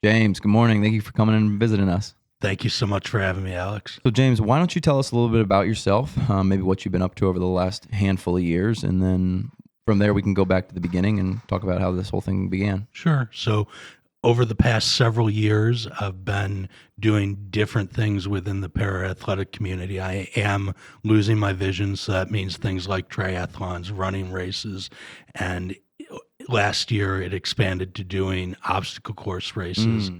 James, good morning. Thank you for coming and visiting us. Thank you so much for having me, Alex. So, James, why don't you tell us a little bit about yourself, maybe what you've been up to over the last handful of years, and then from there we can go back to the beginning and talk about how this whole thing began. Sure. So, over the past several years, I've been doing different things within the para-athletic community. I am losing my vision, so that means things like triathlons, running races, and last year it expanded to doing obstacle course races.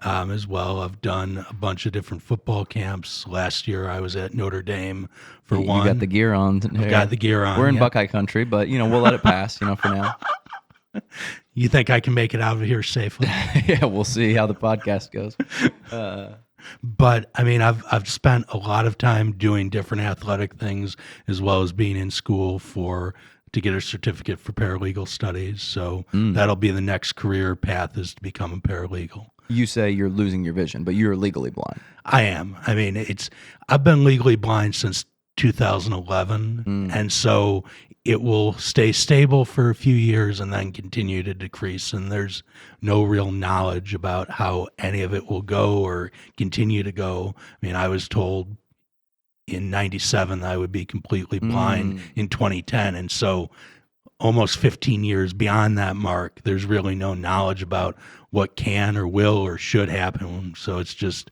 As well. I've done a bunch of different football camps. Last year I was at Notre Dame for one. You got the gear on. I've got the gear on. We're in Buckeye country, but we'll let it pass, for now. You think I can make it out of here safely? Yeah, we'll see how the podcast goes. But I mean, I've spent a lot of time doing different athletic things as well as being in school to get a certificate for paralegal studies. So that'll be the next career path, is to become a paralegal. You say you're losing your vision, but you're legally blind. I am. I mean, I've been legally blind since 2011, and so it will stay stable for a few years and then continue to decrease. And there's no real knowledge about how any of it will go or continue to go. I mean, I was told in 97 I would be completely blind in 2010, and so almost 15 years beyond that mark, there's really no knowledge about what can or will or should happen. So it's just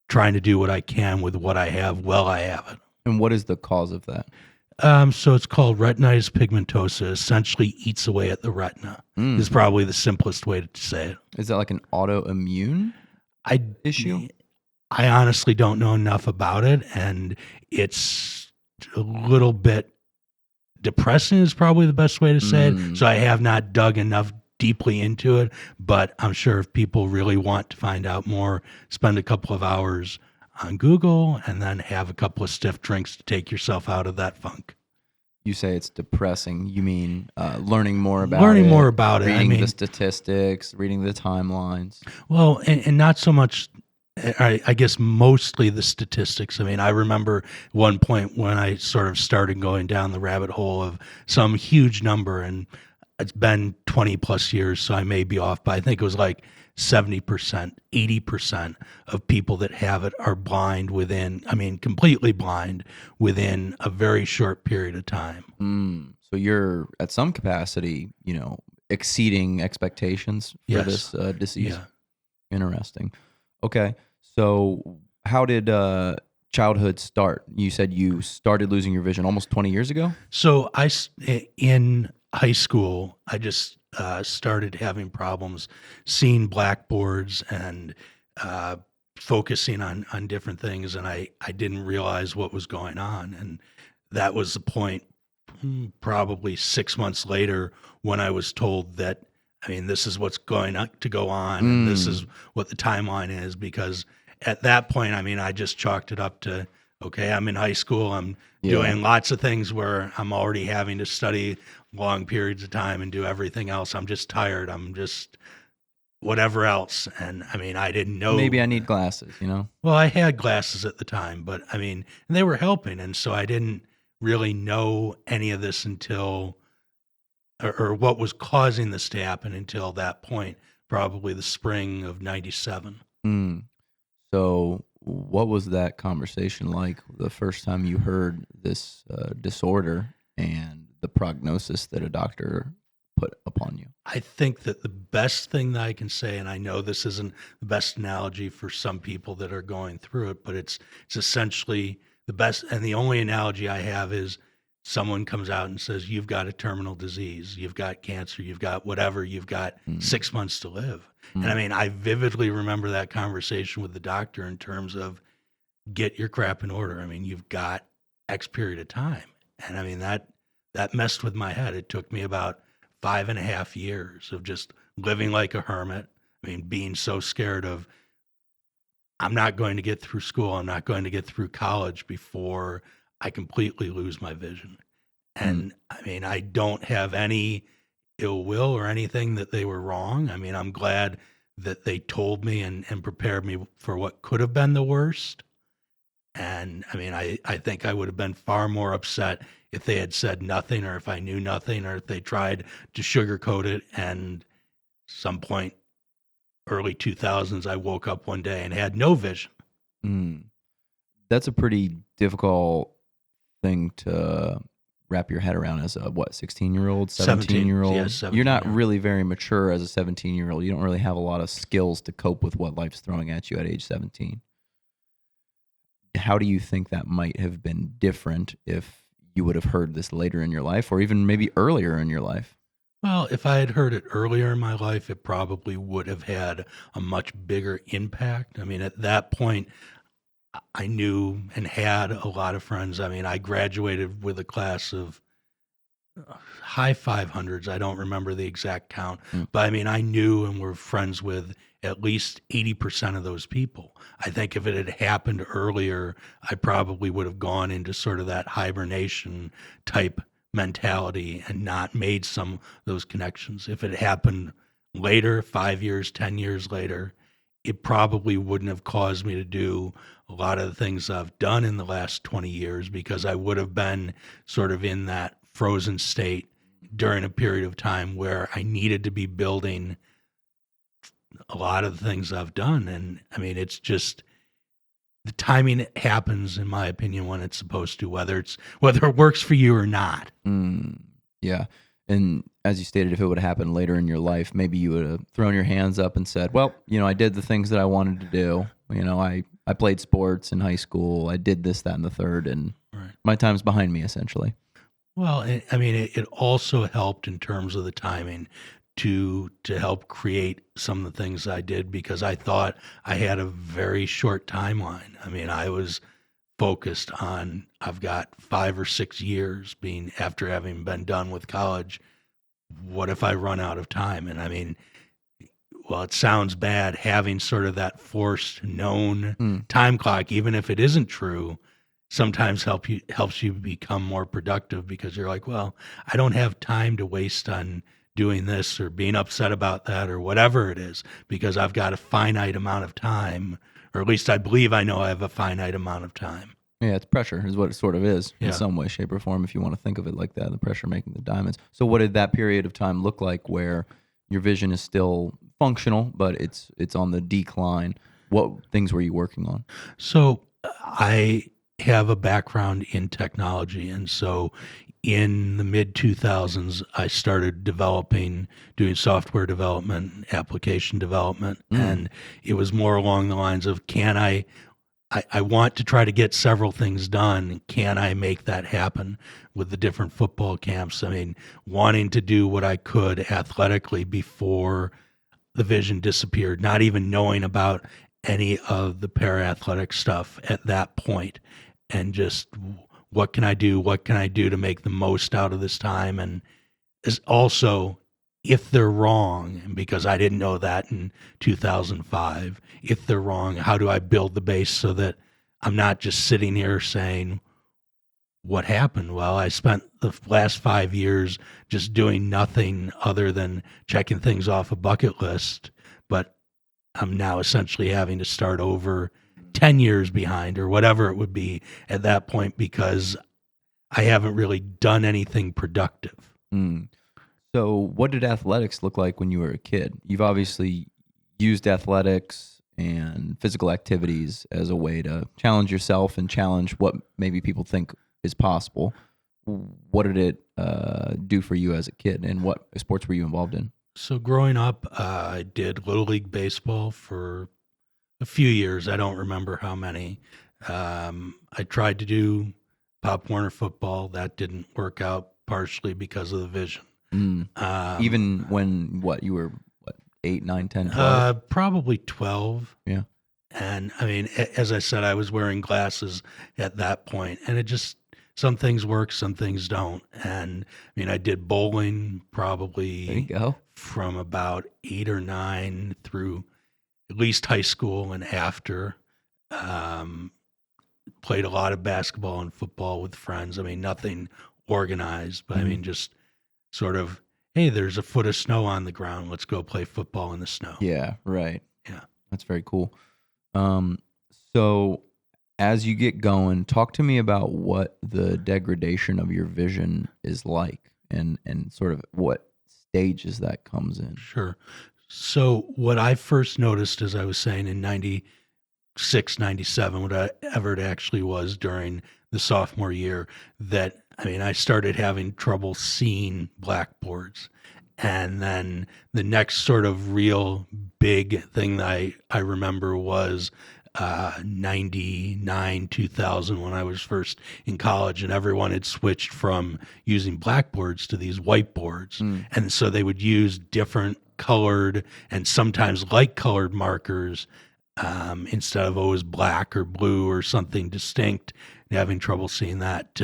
trying to do what I can with what I have while I have it. And what is the cause of that? So it's called retinitis pigmentosa. Essentially eats away at the retina. Is probably the simplest way to say it. Is that like an autoimmune issue? I honestly don't know enough about it, and it's a little bit depressing is probably the best way to say it. So I have not dug enough deeply into it, but I'm sure if people really want to find out more, spend a couple of hours on Google and then have a couple of stiff drinks to take yourself out of that funk. You say it's depressing. You mean learning more about it, reading the statistics, reading the timelines. Well, and not so much, I guess mostly the statistics. I mean, I remember one point when I sort of started going down the rabbit hole of some huge number, and it's been 20 plus years, so I may be off, but I think it was like 70%, 80% of people that have it are blind completely blind within a very short period of time. So you're at some capacity, exceeding expectations for this disease. Yeah. Interesting. Okay. So how did childhood start? You said you started losing your vision almost 20 years ago? So in high school, I just started having problems seeing blackboards and focusing on different things, and I didn't realize what was going on. And that was the point probably 6 months later when I was told that, this is what's going to go on, and this is what the timeline is, because at that point, I just chalked it up to, okay, I'm in high school, I'm doing lots of things where I'm already having to study long periods of time and do everything else. I'm just tired. I'm just whatever else. And I didn't know. Maybe I need glasses, Well, I had glasses at the time, but and they were helping. And so I didn't really know any of this until, or what was causing this to happen until that point, probably the spring of 97. So what was that conversation like the first time you heard this disorder and the prognosis that a doctor put upon you? I think that the best thing that I can say, and I know this isn't the best analogy for some people that are going through it, but it's essentially the best, and the only analogy I have is someone comes out and says, you've got a terminal disease, you've got cancer, you've got whatever, you've got 6 months to live. And I vividly remember that conversation with the doctor in terms of, get your crap in order. You've got X period of time. And that messed with my head. It took me about 5.5 years of just living like a hermit. Being so scared of, I'm not going to get through school, I'm not going to get through college before I completely lose my vision. And I don't have any ill will or anything that they were wrong. I'm glad that they told me and prepared me for what could have been the worst. And I think I would have been far more upset if they had said nothing, or if I knew nothing, or if they tried to sugarcoat it and some point early 2000s, I woke up one day and had no vision. Mm. That's a pretty difficult thing to wrap your head around as a 16-year-old, 17, yeah, 17-year-old. 17 You're not year. really very mature as a 17-year-old. You don't really have a lot of skills to cope with what life's throwing at you at age 17. How do you think that might have been different if you would have heard this later in your life, or even maybe earlier in your life? Well, if I had heard it earlier in my life, it probably would have had a much bigger impact. I mean, at that point, I knew and had a lot of friends. I mean, I graduated with a class of high 500s. I don't remember the exact count, Mm. but I mean, I knew and were friends with at least 80% of those people. I think if it had happened earlier, I probably would have gone into sort of that hibernation type mentality and not made some of those connections. If it happened later, 5 years, 10 years later, it probably wouldn't have caused me to do a lot of the things I've done in the last 20 years because I would have been sort of in that frozen state during a period of time where I needed to be building a lot of the things I've done. And I mean, it's just the timing happens, in my opinion, when it's supposed to, whether it works for you or not. Yeah. And as you stated, if it would have happened later in your life, maybe you would have thrown your hands up and said, well, I did the things that I wanted to do. I played sports in high school. I did this, that, and the third, and Right. my time's behind me, essentially. Well, I mean, it also helped in terms of the timing to help create some of the things I did because I thought I had a very short timeline. I mean, I was focused on I've got 5 or 6 years being after having been done with college. What if I run out of time? And I mean, well, it sounds bad having sort of that forced known time clock, even if it isn't true, sometimes helps you become more productive because you're like, well, I don't have time to waste on doing this or being upset about that or whatever it is because I've got a finite amount of time, or at least I believe I know I have a finite amount of time. Yeah, it's pressure is what it sort of is in Yeah. some way, shape, or form, if you want to think of it like that, the pressure making the diamonds. So what did that period of time look like where your vision is still functional, but it's on the decline? What things were you working on? So I have a background in technology. And so in the mid 2000s, I started doing software development, application development. And it was more along the lines of, I want to try to get several things done. Can I make that happen with the different football camps? I mean, wanting to do what I could athletically before the vision disappeared, not even knowing about any of the para-athletic stuff at that point, and just what can I do? What can I do to make the most out of this time? And is also, if they're wrong, and because I didn't know that in 2005, if they're wrong, how do I build the base so that I'm not just sitting here saying, what happened? Well, I spent the last 5 years just doing nothing other than checking things off a bucket list, but I'm now essentially having to start over 10 years behind or whatever it would be at that point because I haven't really done anything productive. So what did athletics look like when you were a kid? You've obviously used athletics and physical activities as a way to challenge yourself and challenge what maybe people think is possible. What did it do for you as a kid, and what sports were you involved in? So growing up, I did Little League Baseball for a few years. I don't remember how many. I tried to do Pop Warner football. That didn't work out partially because of the vision. Even when you were 8, 9, 10, 12? Probably 12. Yeah. And I mean, as I said, I was wearing glasses at that point, and it just, some things work, some things don't. And I mean, I did bowling There you probably go. from about 8 or 9 through at least high school and after. Played a lot of basketball and football with friends. I mean, nothing organized, but I mean, just sort of, hey, there's a foot of snow on the ground. Let's go play football in the snow. Yeah, right. Yeah. That's very cool. So as you get going, talk to me about what the degradation of your vision is like and sort of what stages that comes in. Sure. So what I first noticed, as I was saying, in 96, 97, whatever it actually was during the sophomore year, that, I mean, I started having trouble seeing blackboards. And then the next sort of real big thing that I remember was 99, 2000, when I was first in college, and everyone had switched from using blackboards to these whiteboards. And so they would use different colored and sometimes light colored markers, instead of always black or blue or something distinct, and having trouble seeing that.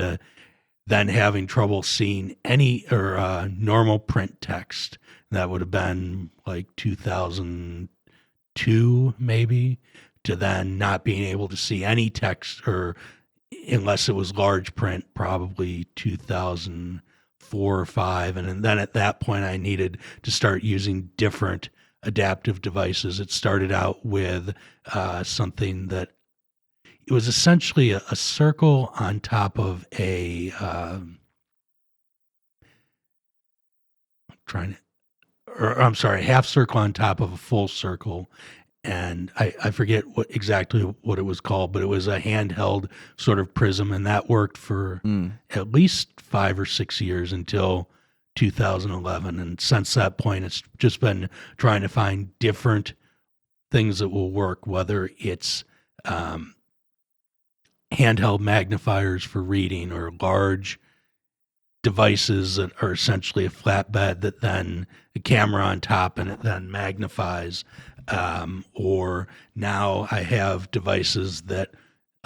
Then having trouble seeing any or normal print text. That would have been like 2002, maybe, to then not being able to see any text, or unless it was large print, probably 2004 or 5. And then at that point, I needed to start using different adaptive devices. It started out with something that it was essentially a circle on top of a half circle on top of a full circle. And I forget exactly what it was called, but it was a handheld sort of prism, and that worked for at least 5 or 6 years until 2011. And since that point, it's just been trying to find different things that will work, whether it's handheld magnifiers for reading, or large devices that are essentially a flatbed that then a camera on top and it then magnifies. Or now I have devices that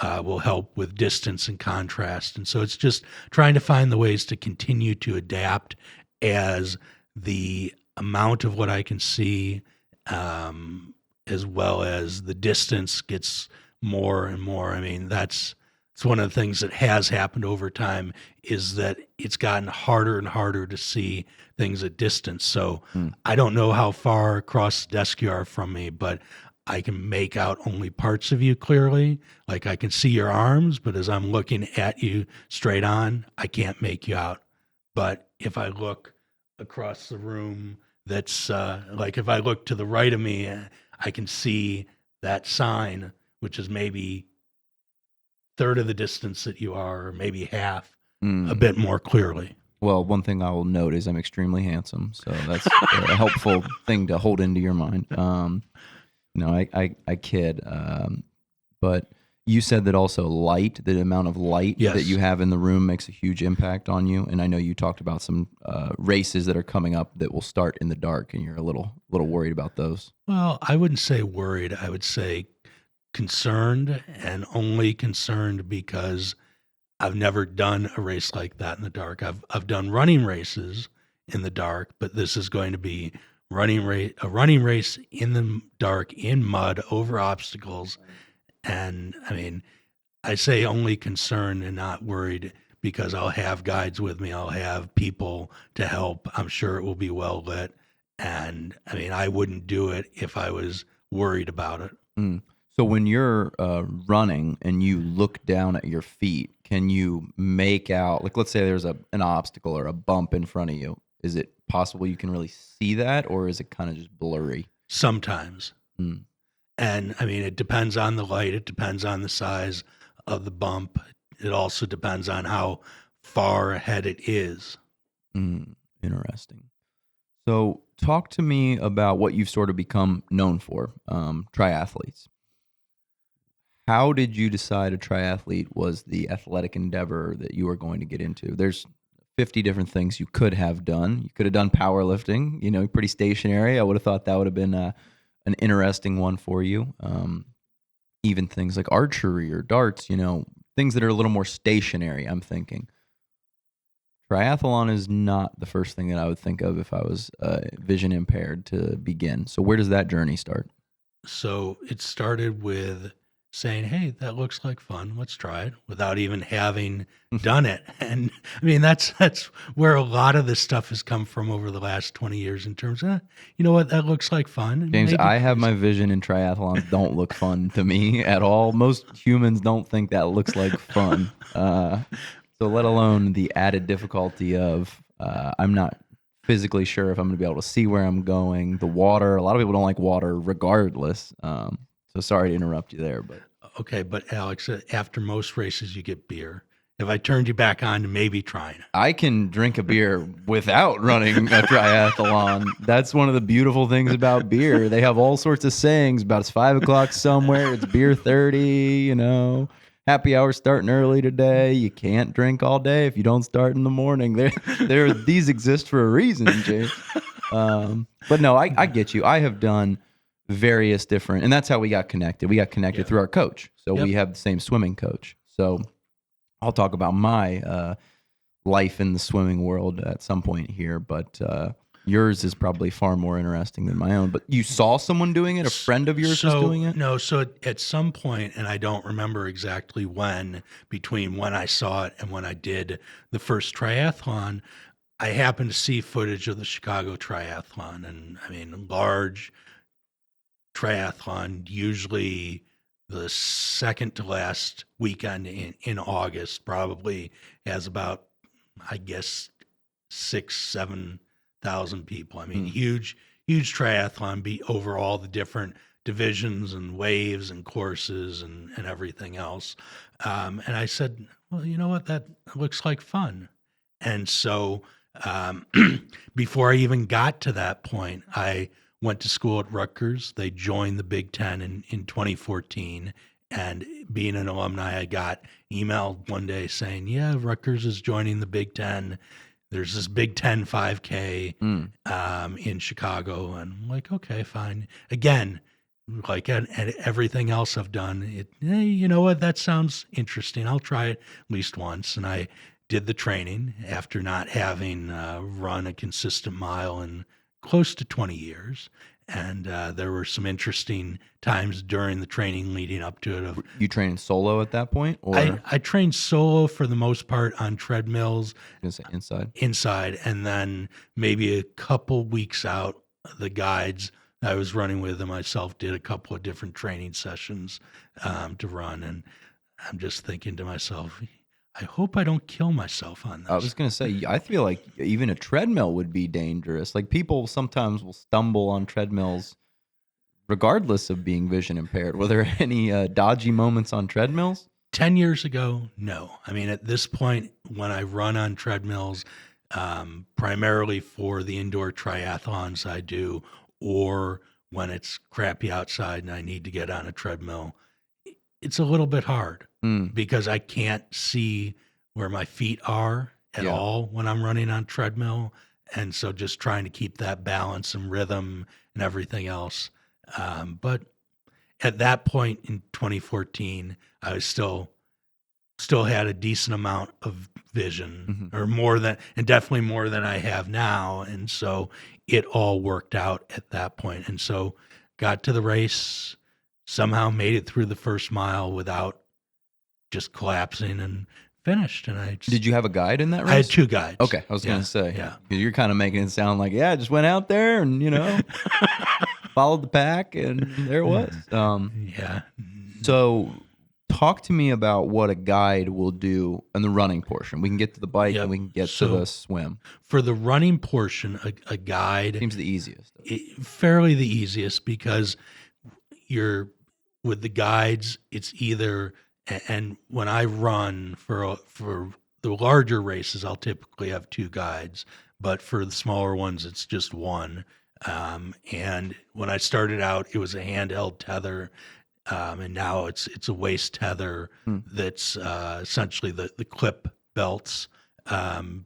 will help with distance and contrast. And so it's just trying to find the ways to continue to adapt as the amount of what I can see, as well as the distance, gets more and more. I mean, it's one of the things that has happened over time, is that it's gotten harder and harder to see things at distance. So I don't know how far across the desk you are from me, but I can make out only parts of you clearly. Like, I can see your arms, but as I'm looking at you straight on, I can't make you out. But if I look across the room, that's like if I look to the right of me, I can see that sign, which is maybe third of the distance that you are, or maybe half, a bit more clearly. Well, one thing I will note is I'm extremely handsome, so that's a helpful thing to hold into your mind. No, I kid. But you said that also light, the amount of light that you have in the room makes a huge impact on you. And I know you talked about some races that are coming up that will start in the dark, and you're a little worried about those. Well, I wouldn't say worried. I would say concerned, and only concerned because I've never done a race like that in the dark. I've done running races in the dark, but this is going to be a running race in the dark, in mud, over obstacles. And I mean, I say only concerned and not worried, because I'll have guides with me. I'll have people to help. I'm sure it will be well lit. And I mean, I wouldn't do it if I was worried about it. So when you're running and you look down at your feet, can you make out, like, let's say there's an obstacle or a bump in front of you? Is it possible you can really see that, or is it kind of just blurry? Sometimes. And I mean, it depends on the light. It depends on the size of the bump. It also depends on how far ahead it is. Interesting. So talk to me about what you've sort of become known for, triathletes. How did you decide a triathlete was the athletic endeavor that you were going to get into? There's 50 different things you could have done. You could have done powerlifting, pretty stationary. I would have thought that would have been an interesting one for you. Even things like archery or darts, things that are a little more stationary, I'm thinking. Triathlon is not the first thing that I would think of if I was vision impaired to begin. So where does that journey start? So it started with saying, hey, that looks like fun. Let's try it, without even having done it. And I mean, that's where a lot of this stuff has come from over the last 20 years, in terms of, you know what, that looks like fun. And James, I have my vision, and triathlons don't look fun to me at all. Most humans don't think that looks like fun. So let alone the added difficulty of I'm not physically sure if I'm going to be able to see where I'm going. The water, a lot of people don't like water regardless. So sorry to interrupt you there, but Okay, but Alex, after most races, you get beer. If I turned you back on to maybe trying it. I can drink a beer without running a triathlon. That's one of the beautiful things about beer. They have all sorts of sayings about it's 5 o'clock somewhere, it's beer 30, happy hour starting early today. You can't drink all day if you don't start in the morning. These exist for a reason, James. But no, I get you. I have done various different, and that's how we got connected. We got connected through our coach. So we have the same swimming coach. So I'll talk about my life in the swimming world at some point here, but yours is probably far more interesting than my own. But you saw someone doing it? A friend of yours was doing it? No, so at some point, and I don't remember exactly when, between when I saw it and when I did the first triathlon, I happened to see footage of the Chicago Triathlon. And I mean, large triathlon, usually the second to last weekend in August, probably has about, I guess, 7,000 people. I mean, huge triathlon, be over all the different divisions and waves and courses and everything else. And I said, well, you know what? That looks like fun. And so before I even got to that point, I went to school at Rutgers. They joined the Big Ten in 2014. And being an alumni, I got emailed one day saying, yeah, Rutgers is joining the Big Ten. There's this Big Ten 5K in Chicago. And I'm like, okay, fine. Again, like everything else I've done, hey, you know what? That sounds interesting. I'll try it at least once. And I did the training after not having run a consistent mile in close to 20 years. And there were some interesting times during the training leading up to it. You trained solo at that point? Or I trained solo for the most part on treadmills. I was gonna say inside. Inside. And then maybe a couple weeks out, the guides I was running with and myself did a couple of different training sessions to run. And I'm just thinking to myself, I hope I don't kill myself on this. I was going to say, I feel like even a treadmill would be dangerous. Like people sometimes will stumble on treadmills regardless of being vision impaired. Were there any dodgy moments on treadmills? 10 years ago, no. I mean, at this point, when I run on treadmills, primarily for the indoor triathlons I do, or when it's crappy outside and I need to get on a treadmill, it's a little bit hard because I can't see where my feet are at all when I'm running on treadmill. And so just trying to keep that balance and rhythm and everything else. But at that point in 2014, I was still had a decent amount of vision or more than, and definitely more than I have now. And so it all worked out at that point. And so got to the race, somehow made it through the first mile without just collapsing and finished. And Did you have a guide in that race? I had two guides. Okay, I was going to say. Yeah. You're kind of making it sound like, I just went out there and, followed the pack and there it was. So talk to me about what a guide will do in the running portion. We can get to the bike and we can get to the swim. For the running portion, a guide seems the easiest. Fairly the easiest because with the guides, it's either, and when I run for the larger races, I'll typically have two guides, but for the smaller ones, it's just one. And when I started out, it was a handheld tether. And now it's a waist tether that's essentially the clip belts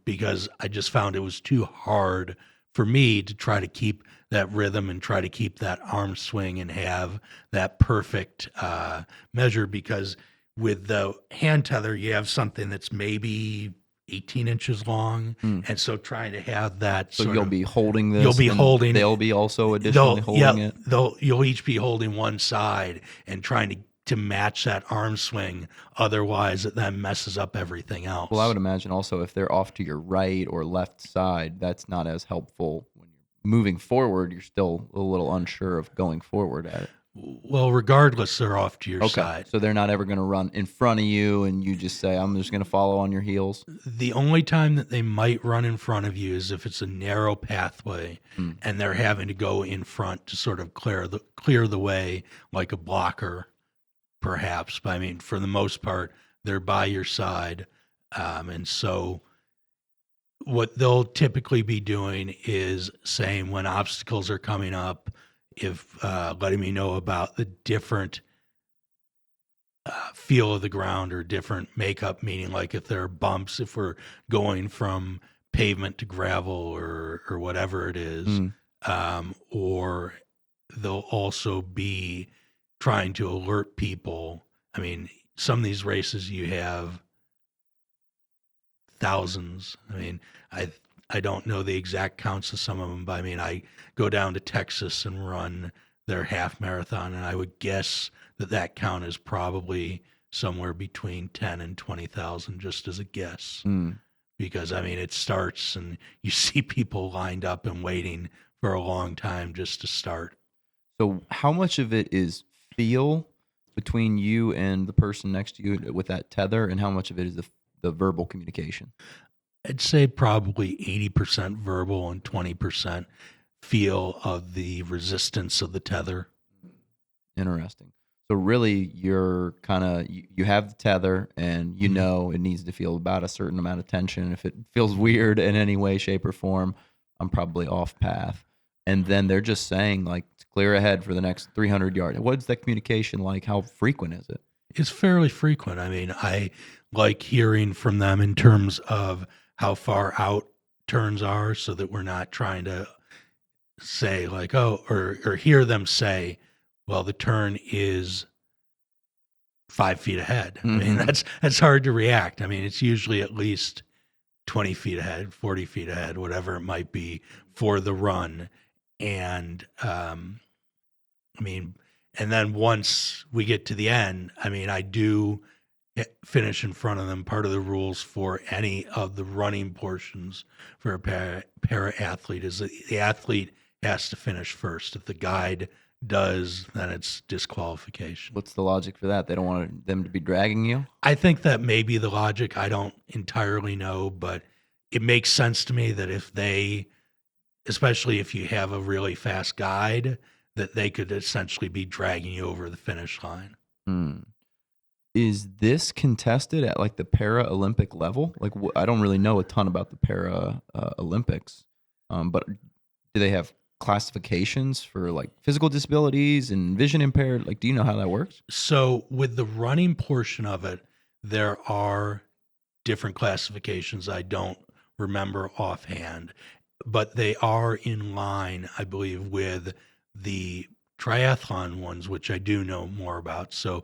because I just found it was too hard for me to try to keep that rhythm and try to keep that arm swing and have that perfect measure, because with the hand tether, you have something that's maybe 18 inches long. And so trying to have that so you'll be holding this. You'll be holding. They'll be also additionally holding it. You'll each be holding one side and trying to match that arm swing. Otherwise, it then messes up everything else. Well, I would imagine also if they're off to your right or left side, that's not as helpful when you're moving forward. You're still a little unsure of going forward at it. Well, regardless, they're off to your Okay. side. So they're not ever going to run in front of you and you just say, I'm just going to follow on your heels. The only time that they might run in front of you is if it's a narrow pathway Mm. and they're having to go in front to sort of clear the way like a blocker, perhaps. But I mean, for the most part, they're by your side. And so what they'll typically be doing is saying when obstacles are coming up, if letting me know about the different feel of the ground or different makeup, meaning like if there are bumps, if we're going from pavement to gravel or whatever it is, Mm. or they'll also be trying to alert people. I mean, some of these races you have thousands. I mean, I don't know the exact counts of some of them, but I mean, I go down to Texas and run their half marathon, and I would guess that count is probably somewhere between 10 and 20,000, just as a guess. Mm. Because I mean, it starts and you see people lined up and waiting for a long time just to start. So how much of it is feel between you and the person next to you with that tether, and how much of it is the verbal communication? I'd say probably 80% verbal and 20% feel of the resistance of the tether. Interesting. So really, you're kind of you have the tether, and you know it needs to feel about a certain amount of tension. If it feels weird in any way, shape, or form, I'm probably off path. And then they're just saying like, clear ahead for the next 300 yards. What's that communication like? How frequent is it? It's fairly frequent. I mean, I like hearing from them in terms of how far out turns are so that we're not trying to say like, oh, or hear them say, well, the turn is 5 feet ahead. I mean, that's hard to react. I mean, it's usually at least 20 feet ahead, 40 feet ahead, whatever it might be for the run. And, I mean, and then once we get to the end, I mean, I do finish in front of them. Part of the rules for any of the running portions for a para athlete is that the athlete has to finish first. If the guide does, then it's disqualification. What's the logic for that? They don't want them to be dragging you? I think that may be the logic. I don't entirely know, but it makes sense to me that if they, especially if you have a really fast guide, that they could essentially be dragging you over the finish line. Hmm. Is this contested at like the para-Olympic level? Like, I don't really know a ton about the para-Olympics, but do they have classifications for like physical disabilities and vision impaired? Like, do you know how that works? So with the running portion of it, there are different classifications. I don't remember offhand, but they are in line, I believe, with the triathlon ones, which I do know more about. So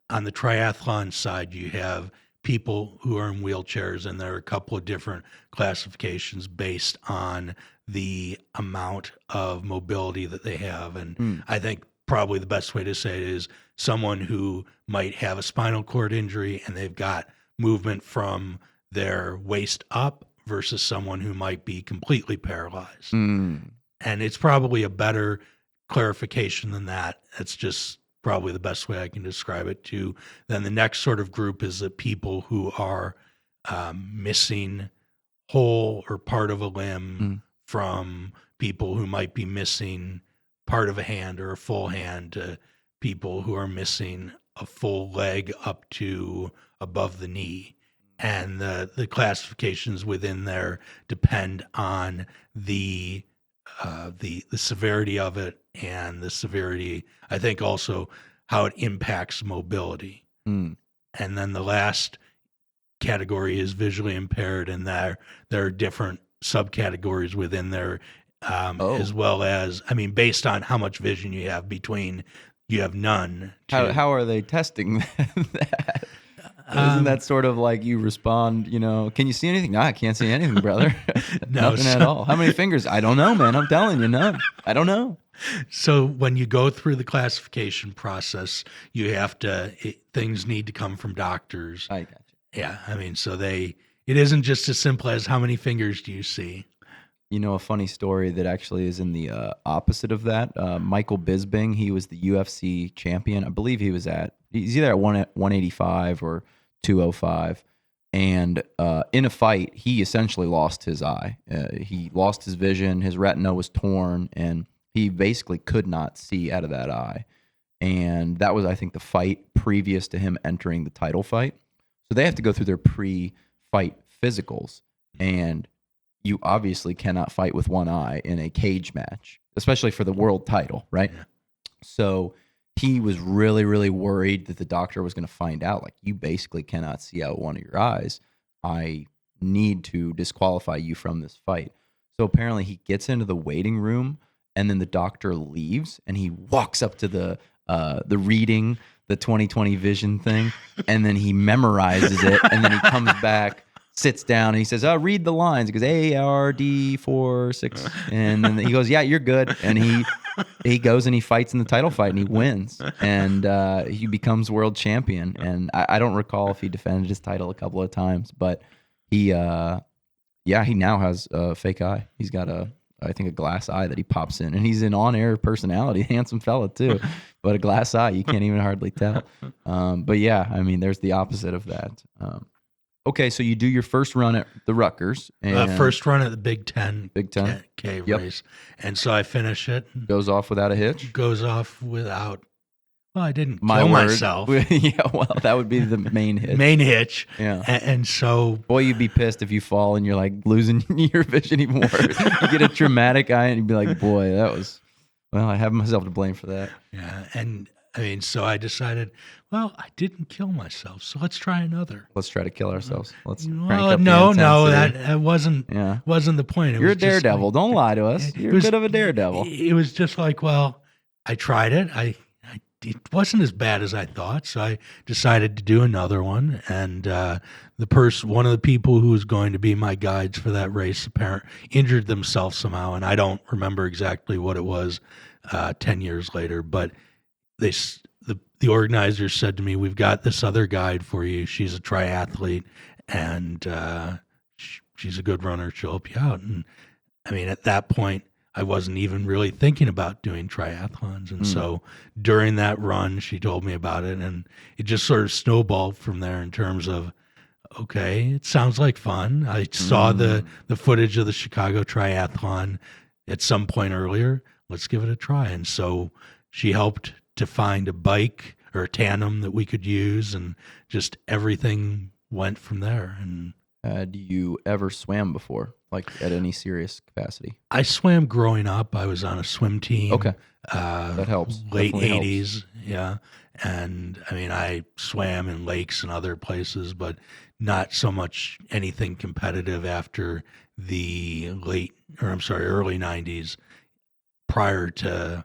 on the triathlon side, you have people who are in wheelchairs, and there are a couple of different classifications based on the amount of mobility that they have. And I think probably the best way to say it is someone who might have a spinal cord injury and they've got movement from their waist up versus someone who might be completely paralyzed. And it's probably a better clarification than that. It's just probably the best way I can describe it too. Then the next sort of group is the people who are missing whole or part of a limb, from people who might be missing part of a hand or a full hand to people who are missing a full leg up to above the knee. And the classifications within there depend on the severity of it, and the severity, I think, also how it impacts mobility. And then the last category is visually impaired, and there are different subcategories within there, as well as, I mean, based on how much vision you have, between you have none. How are they testing that? Isn't that sort of like you respond, can you see anything? No, I can't see anything, brother. No, Nothing at all. How many fingers? I don't know, man. I'm telling you, none. I don't know. So when you go through the classification process, you have to, things need to come from doctors. I got you. Yeah. I mean, so it isn't just as simple as how many fingers do you see? A funny story that actually is in the opposite of that. Michael Bisping, he was the UFC champion. I believe he's either at 185 or 205. And in a fight, he essentially lost his eye. He lost his vision. His retina was torn, and he basically could not see out of that eye. And that was, I think, the fight previous to him entering the title fight. So they have to go through their pre-fight physicals. And you obviously cannot fight with one eye in a cage match, especially for the world title, right? Yeah. So he was really, really worried that the doctor was going to find out, like, you basically cannot see out one of your eyes. I need to disqualify you from this fight. So apparently he gets into the waiting room, and then the doctor leaves, and he walks up to the reading, the 20/20 vision thing, and then he memorizes it, and then he comes back, sits down, and he says, read the lines. He goes, ARD46. And then he goes, yeah, you're good. And he goes and he fights in the title fight, and he wins. And he becomes world champion. And I don't recall if he defended his title a couple of times, but he now has a fake eye. He's got I think a glass eye that he pops in. And he's an on-air personality, handsome fella too. But a glass eye, you can't even hardly tell. But yeah, I mean, there's the opposite of that. Okay, so you do your first run at the Rutgers. And First run at the Big Ten. Big Ten. K Yep. race. And so I finish it. Goes off without a hitch. Goes off without, well, I didn't My kill word. myself. Yeah, well, that would be the main hitch. Main hitch. Yeah. And so, Boy, you'd be pissed if you fall and you're like losing your vision even more. You get a traumatic eye and you'd be like, boy, I have myself to blame for that. yeah. And I mean, so I decided, well, I didn't kill myself, so let's try another. Let's try to kill ourselves. Let's crank Well, up the no, intensity. that wasn't Yeah. the point. It You're a was just daredevil. like- Don't lie to us. it You're was- a bit of a daredevil. It was just like, well, I tried it. It wasn't as bad as I thought, so I decided to do another one. And one of the people who was going to be my guides for that race, injured themselves somehow, and I don't remember exactly what it was 10 years later. But the organizer said to me, "We've got this other guide for you. She's a triathlete, and she's a good runner. She'll help you out." And I mean, at that point, I wasn't even really thinking about doing triathlons. And so during that run, she told me about it, and it just sort of snowballed from there in terms of, okay, it sounds like fun. I saw the footage of the Chicago Triathlon at some point earlier. Let's give it a try. And so she helped to find a bike or a tandem that we could use, and just everything went from there. And Had you ever swam before, like at any serious capacity? I swam growing up. I was on a swim team. Okay. That helps. Late Definitely 80s. Yeah. And I mean, I swam in lakes and other places, but not so much anything competitive after the early 90s, prior to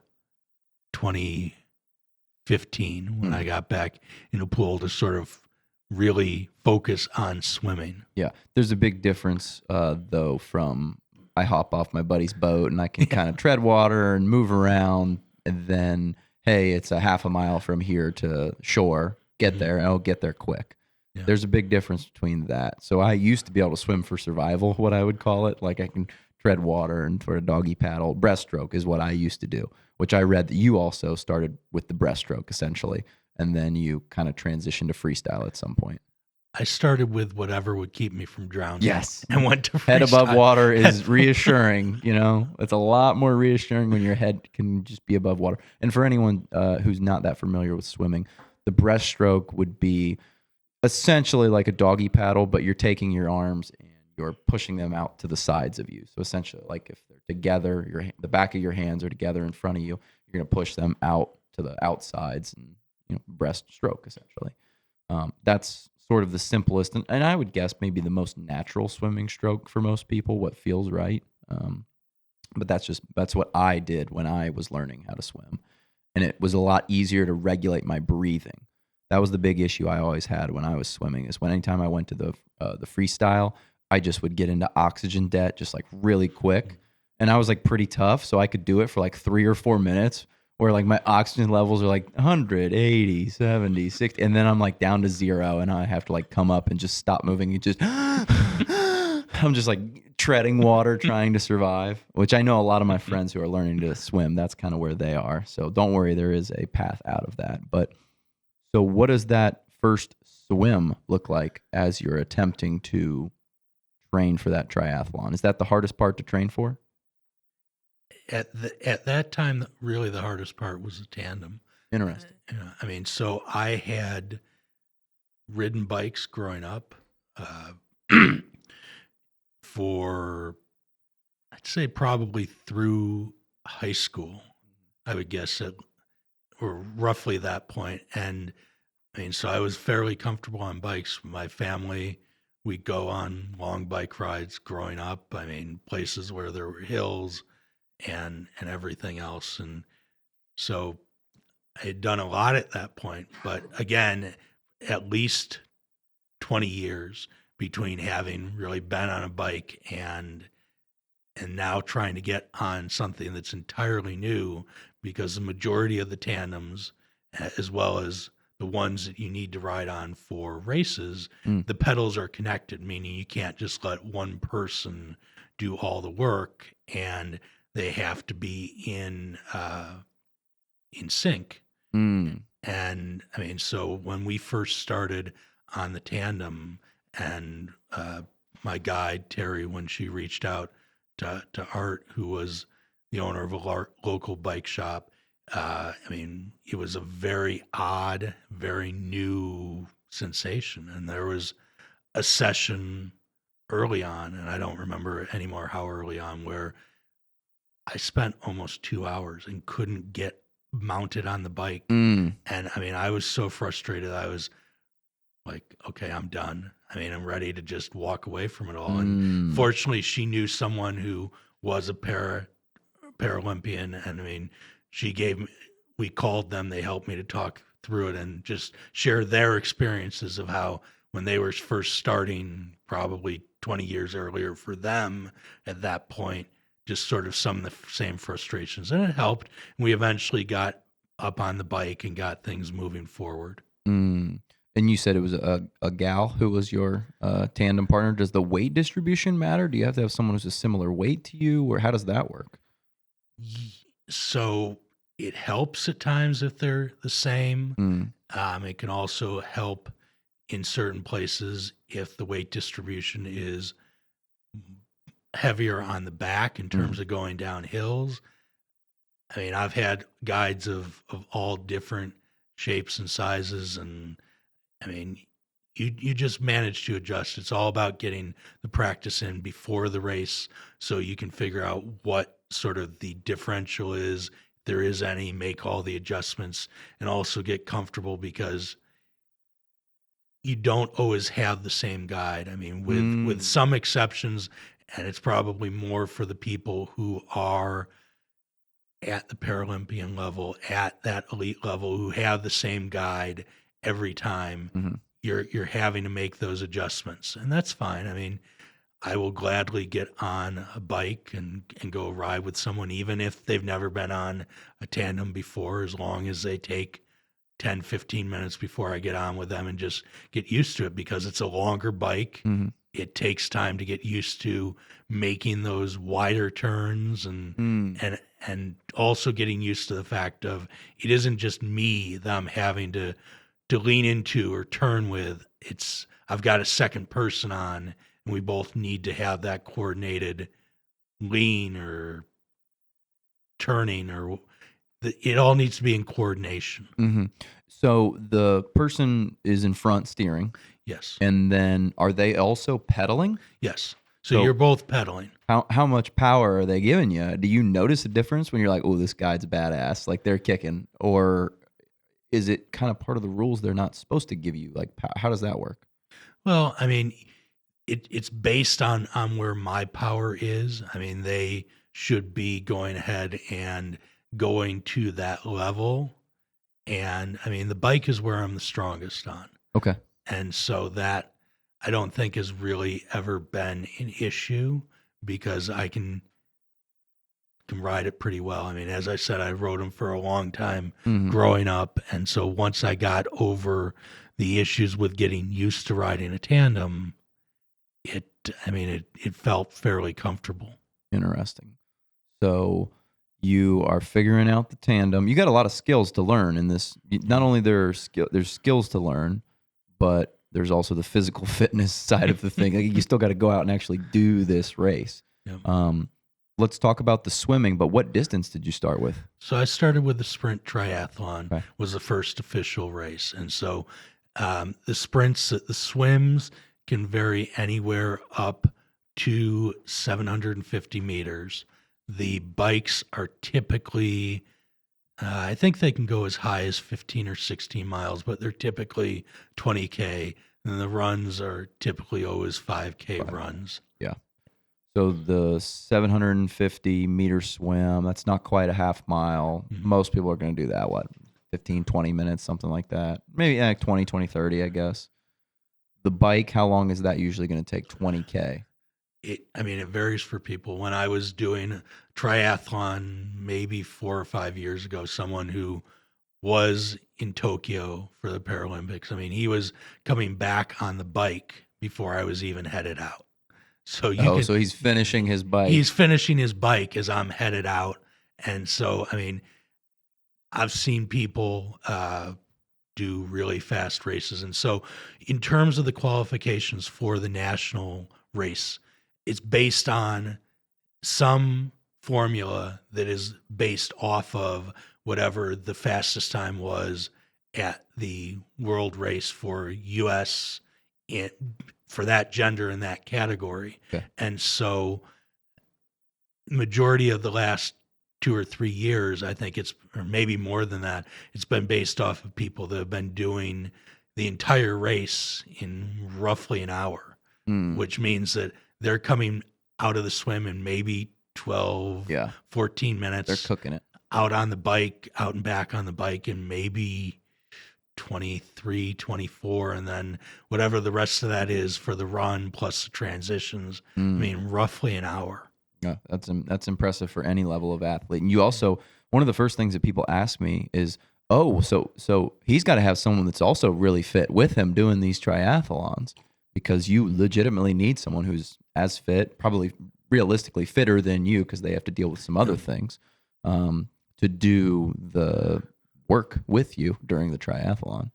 2015, when I got back in a pool to sort of really focus on swimming. Yeah. There's a big difference, though, from I hop off my buddy's boat and I can kind of tread water and move around, and then, hey, it's a half a mile from here to shore. Get there, and I'll get there quick. Yeah. There's a big difference between that. So I used to be able to swim for survival, what I would call it. Like I can tread water and sort of doggy paddle. Breaststroke is what I used to do, which I read that you also started with the breaststroke essentially, and then you kind of transitioned to freestyle at some point. I started with whatever would keep me from drowning. Yes. And went to Head above freestyle. water is reassuring, It's a lot more reassuring when your head can just be above water. And for anyone who's not that familiar with swimming, the breaststroke would be essentially like a doggy paddle, but you're taking your arms and you're pushing them out to the sides of you. So essentially, like if they're together, the back of your hands are together in front of you, you're going to push them out to the outsides, and breaststroke essentially. That's sort of the simplest, and I would guess maybe the most natural swimming stroke for most people, what feels right. But that's what I did when I was learning how to swim. And it was a lot easier to regulate my breathing. That was the big issue I always had when I was swimming, is when anytime I went to the freestyle, I just would get into oxygen debt just like really quick. And I was like pretty tough, so I could do it for like 3 or 4 minutes, where like my oxygen levels are like 100, 80, 70, 60, and then I'm like down to 0, and I have to like come up and just stop moving and just I'm just like treading water, trying to survive, which I know a lot of my friends who are learning to swim, that's kind of where they are. So don't worry, there is a path out of that. But so what does that first swim look like as you're attempting to train for that triathlon? Is that the hardest part to train for? At that time, really the hardest part was the tandem. Interesting. I mean, so I had ridden bikes growing up uh, for, I'd say, probably through high school, I would guess, or roughly that point. And I mean, so I was fairly comfortable on bikes. My family, we go on long bike rides growing up. I mean, places where there were hills and everything else. And so I had done a lot at that point. But again, at least 20 years between having really been on a bike and now trying to get on something that's entirely new, because the majority of the tandems, as well as the ones that you need to ride on for races, Mm. the pedals are connected, meaning you can't just let one person do all the work, and they have to be in sync. Mm. And I mean, so when we first started on the tandem, and my guide Terry, when she reached out to Art, who was the owner of a local bike shop, I mean, it was a very odd, very new sensation. And there was a session early on, and I don't remember anymore how early on, where I spent almost 2 hours and couldn't get mounted on the bike. Mm. And I mean, I was so frustrated. I was like, okay, I'm done. I mean, I'm ready to just walk away from it all. And Mm. fortunately, she knew someone who was a Paralympian. And I mean, we called them, they helped me to talk through it and just share their experiences of how, when they were first starting, probably 20 years earlier for them at that point, just sort of some of the same frustrations. And it helped. And we eventually got up on the bike and got things moving forward. Mm. And you said it was a gal who was your tandem partner. Does the weight distribution matter? Do you have to have someone who's a similar weight to you, or how does that work? So it helps at times if they're the same. Mm. It can also help in certain places if the weight distribution is heavier on the back in terms of going down hills. I mean, I've had guides of all different shapes and sizes, and I mean, you just manage to adjust. It's all about getting the practice in before the race, so you can figure out what sort of the differential is, if there is any, make all the adjustments, and also get comfortable, because you don't always have the same guide. I mean, with some exceptions, and it's probably more for the people who are at the Paralympian level, at that elite level, who have the same guide every time. Mhm. You're having to make those adjustments, and that's fine. I mean, I will gladly get on a bike and go ride with someone, even if they've never been on a tandem before, as long as they take 10, 15 minutes before I get on with them and just get used to it, because it's a longer bike. Mhm. It takes time to get used to making those wider turns, and Mm. and also getting used to the fact of, it isn't just me that I'm having to lean into or turn with. It's, I've got a second person on, and we both need to have that coordinated lean or turning, or it all needs to be in coordination. Mhm. So the person is in front steering, Yes. and then are they also pedaling? Yes. So So- you're both pedaling. How much power are they giving you? Do you notice a difference when you're like, oh, this guy's badass, like they're kicking, or is it kind of part of the rules they're not supposed to give you? Like, how does that work? Well, I mean, it's based on where my power is. I mean, they should be going ahead and going to that level. And I mean, the bike is where I'm the strongest on. Okay. And so that, I don't think, has really ever been an issue, because I can ride it pretty well. I mean, as I said, I rode them for a long time Mhm. growing up. And so once I got over the issues with getting used to riding a tandem, I mean, it felt fairly comfortable. Interesting. So you are figuring out the tandem. You got a lot of skills to learn in this. Not only there's skills to learn, but there's also the physical fitness side of the thing. Like, you still got to go out and actually do this race. Yeah. Let's talk about the swimming, but what distance did you start with? So I started with the sprint triathlon, Okay. was the first official race. And so the sprints, the swims can vary anywhere up to 750 meters. The bikes are typically, I think they can go as high as 15 or 16 miles, but they're typically 20K. And the runs are typically always 5K runs. Yeah. So the 750 meter swim, that's not quite a half mile. Mm-hmm. Most people are going to do that, 15, 20 minutes, something like that. Maybe 20, 30, I guess. The bike, how long is that usually going to take? 20K? It varies for people. When I was doing triathlon maybe 4 or 5 years ago, someone who was in Tokyo for the Paralympics, he was coming back on the bike before I was even headed out. So so he's finishing his bike. He's finishing his bike as I'm headed out. And so, I've seen people do really fast races. And so in terms of the qualifications for the national race, it's based on some formula that is based off of whatever the fastest time was at the world race for US for that gender in that category. Okay. And so majority of the last 2 or 3 years, I think or maybe more than that, it's been based off of people that have been doing the entire race in roughly an hour, which means that they're coming out of the swim in maybe 12, 14 minutes. They're cooking it. Out on the bike, out and back on the bike in maybe 23, 24, and then whatever the rest of that is for the run plus the transitions. Roughly an hour. Yeah, that's impressive for any level of athlete. And you also, one of the first things that people ask me is, so he's got to have someone that's also really fit with him doing these triathlons, because you legitimately need someone who's as fit, probably realistically fitter than you, because they have to deal with some other things, to do the work with you during the triathlon.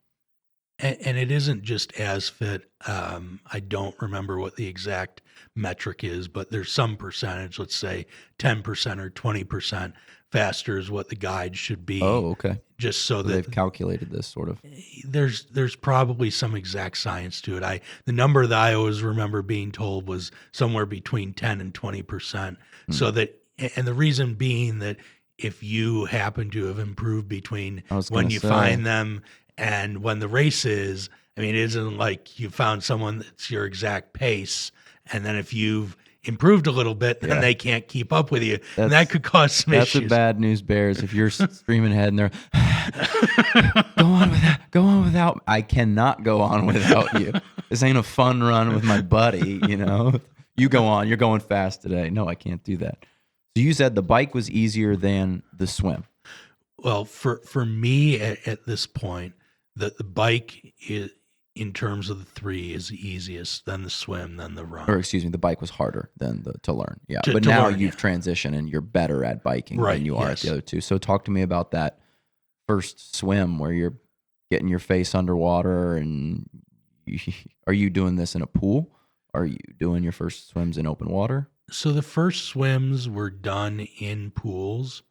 And it isn't just as fit. I don't remember what the exact metric is, but there's some percentage, let's say 10% or 20% faster is what the guide should be. Oh, okay. Just so that they've calculated this sort of. There's probably some exact science to it. The number that I always remember being told was somewhere between 10 and 20%. So that, and the reason being that if you happen to have improved between when you find them and when the race is, it isn't like you found someone that's your exact pace, and then if you've improved a little bit, then they can't keep up with you, and that could cause some issues. That's the bad news bears. If you're screaming ahead and they're go on without. I cannot go on without you. This ain't a fun run with my buddy. You go on. You're going fast today. No, I can't do that. So you said the bike was easier than the swim. Well, for me at this point, the bike is, in terms of the three, is the easiest, then the swim, then the run. Or excuse me, the bike was harder than to learn. Yeah, but now you've transitioned and you're better at biking than you are at the other two. So talk to me about that first swim where you're getting your face underwater, and are you doing this in a pool? Are you doing your first swims in open water? So the first swims were done in pools.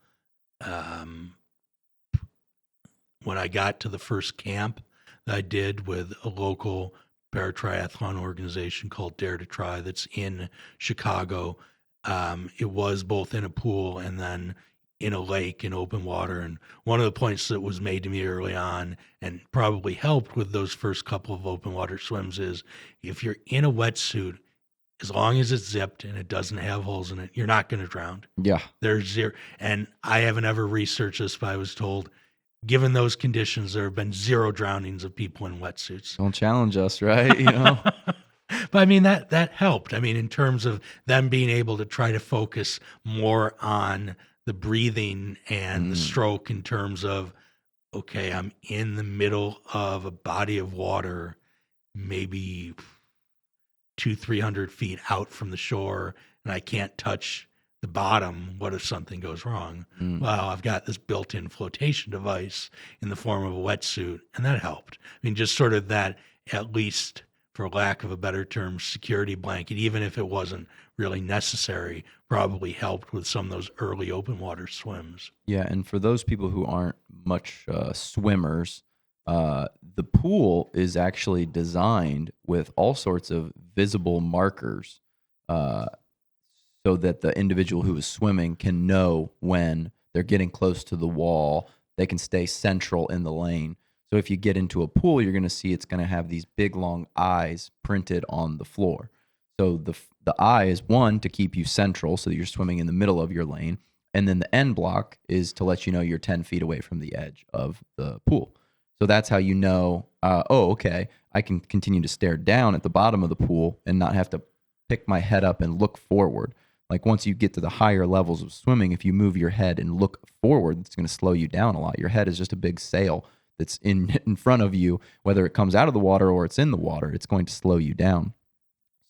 When I got to the first camp that I did with a local paratriathlon organization called Dare to Try that's in Chicago, it was both in a pool and then in a lake in open water. And one of the points that was made to me early on and probably helped with those first couple of open water swims is if you're in a wetsuit, as long as it's zipped and it doesn't have holes in it, you're not going to drown. Yeah. There's zero. And I haven't ever researched this, but I was told, given those conditions, there have been 0 drownings of people in wetsuits. Don't challenge us, right? But that helped. In terms of them being able to try to focus more on the breathing and the stroke in terms of, okay, I'm in the middle of a body of water, maybe 300 feet out from the shore and I can't touch the bottom. What if something goes wrong? Mm. Well, I've got this built-in flotation device in the form of a wetsuit, and that helped. I mean, just sort of that, at least for lack of a better term, security blanket, even if it wasn't really necessary, probably helped with some of those early open water swims. Yeah, and for those people who aren't much swimmers, the pool is actually designed with all sorts of visible markers, uh, so that the individual who is swimming can know when they're getting close to the wall. They can stay central in the lane. So if you get into a pool, you're going to see it's going to have these big long eyes printed on the floor. So the eye is one to keep you central, so that you're swimming in the middle of your lane, and then the end block is to let you know you're 10 feet away from the edge of the pool. So that's how you know, oh, okay, I can continue to stare down at the bottom of the pool and not have to pick my head up and look forward. Like once you get to the higher levels of swimming, if you move your head and look forward, it's going to slow you down a lot. Your head is just a big sail that's in front of you, whether it comes out of the water or it's in the water, it's going to slow you down.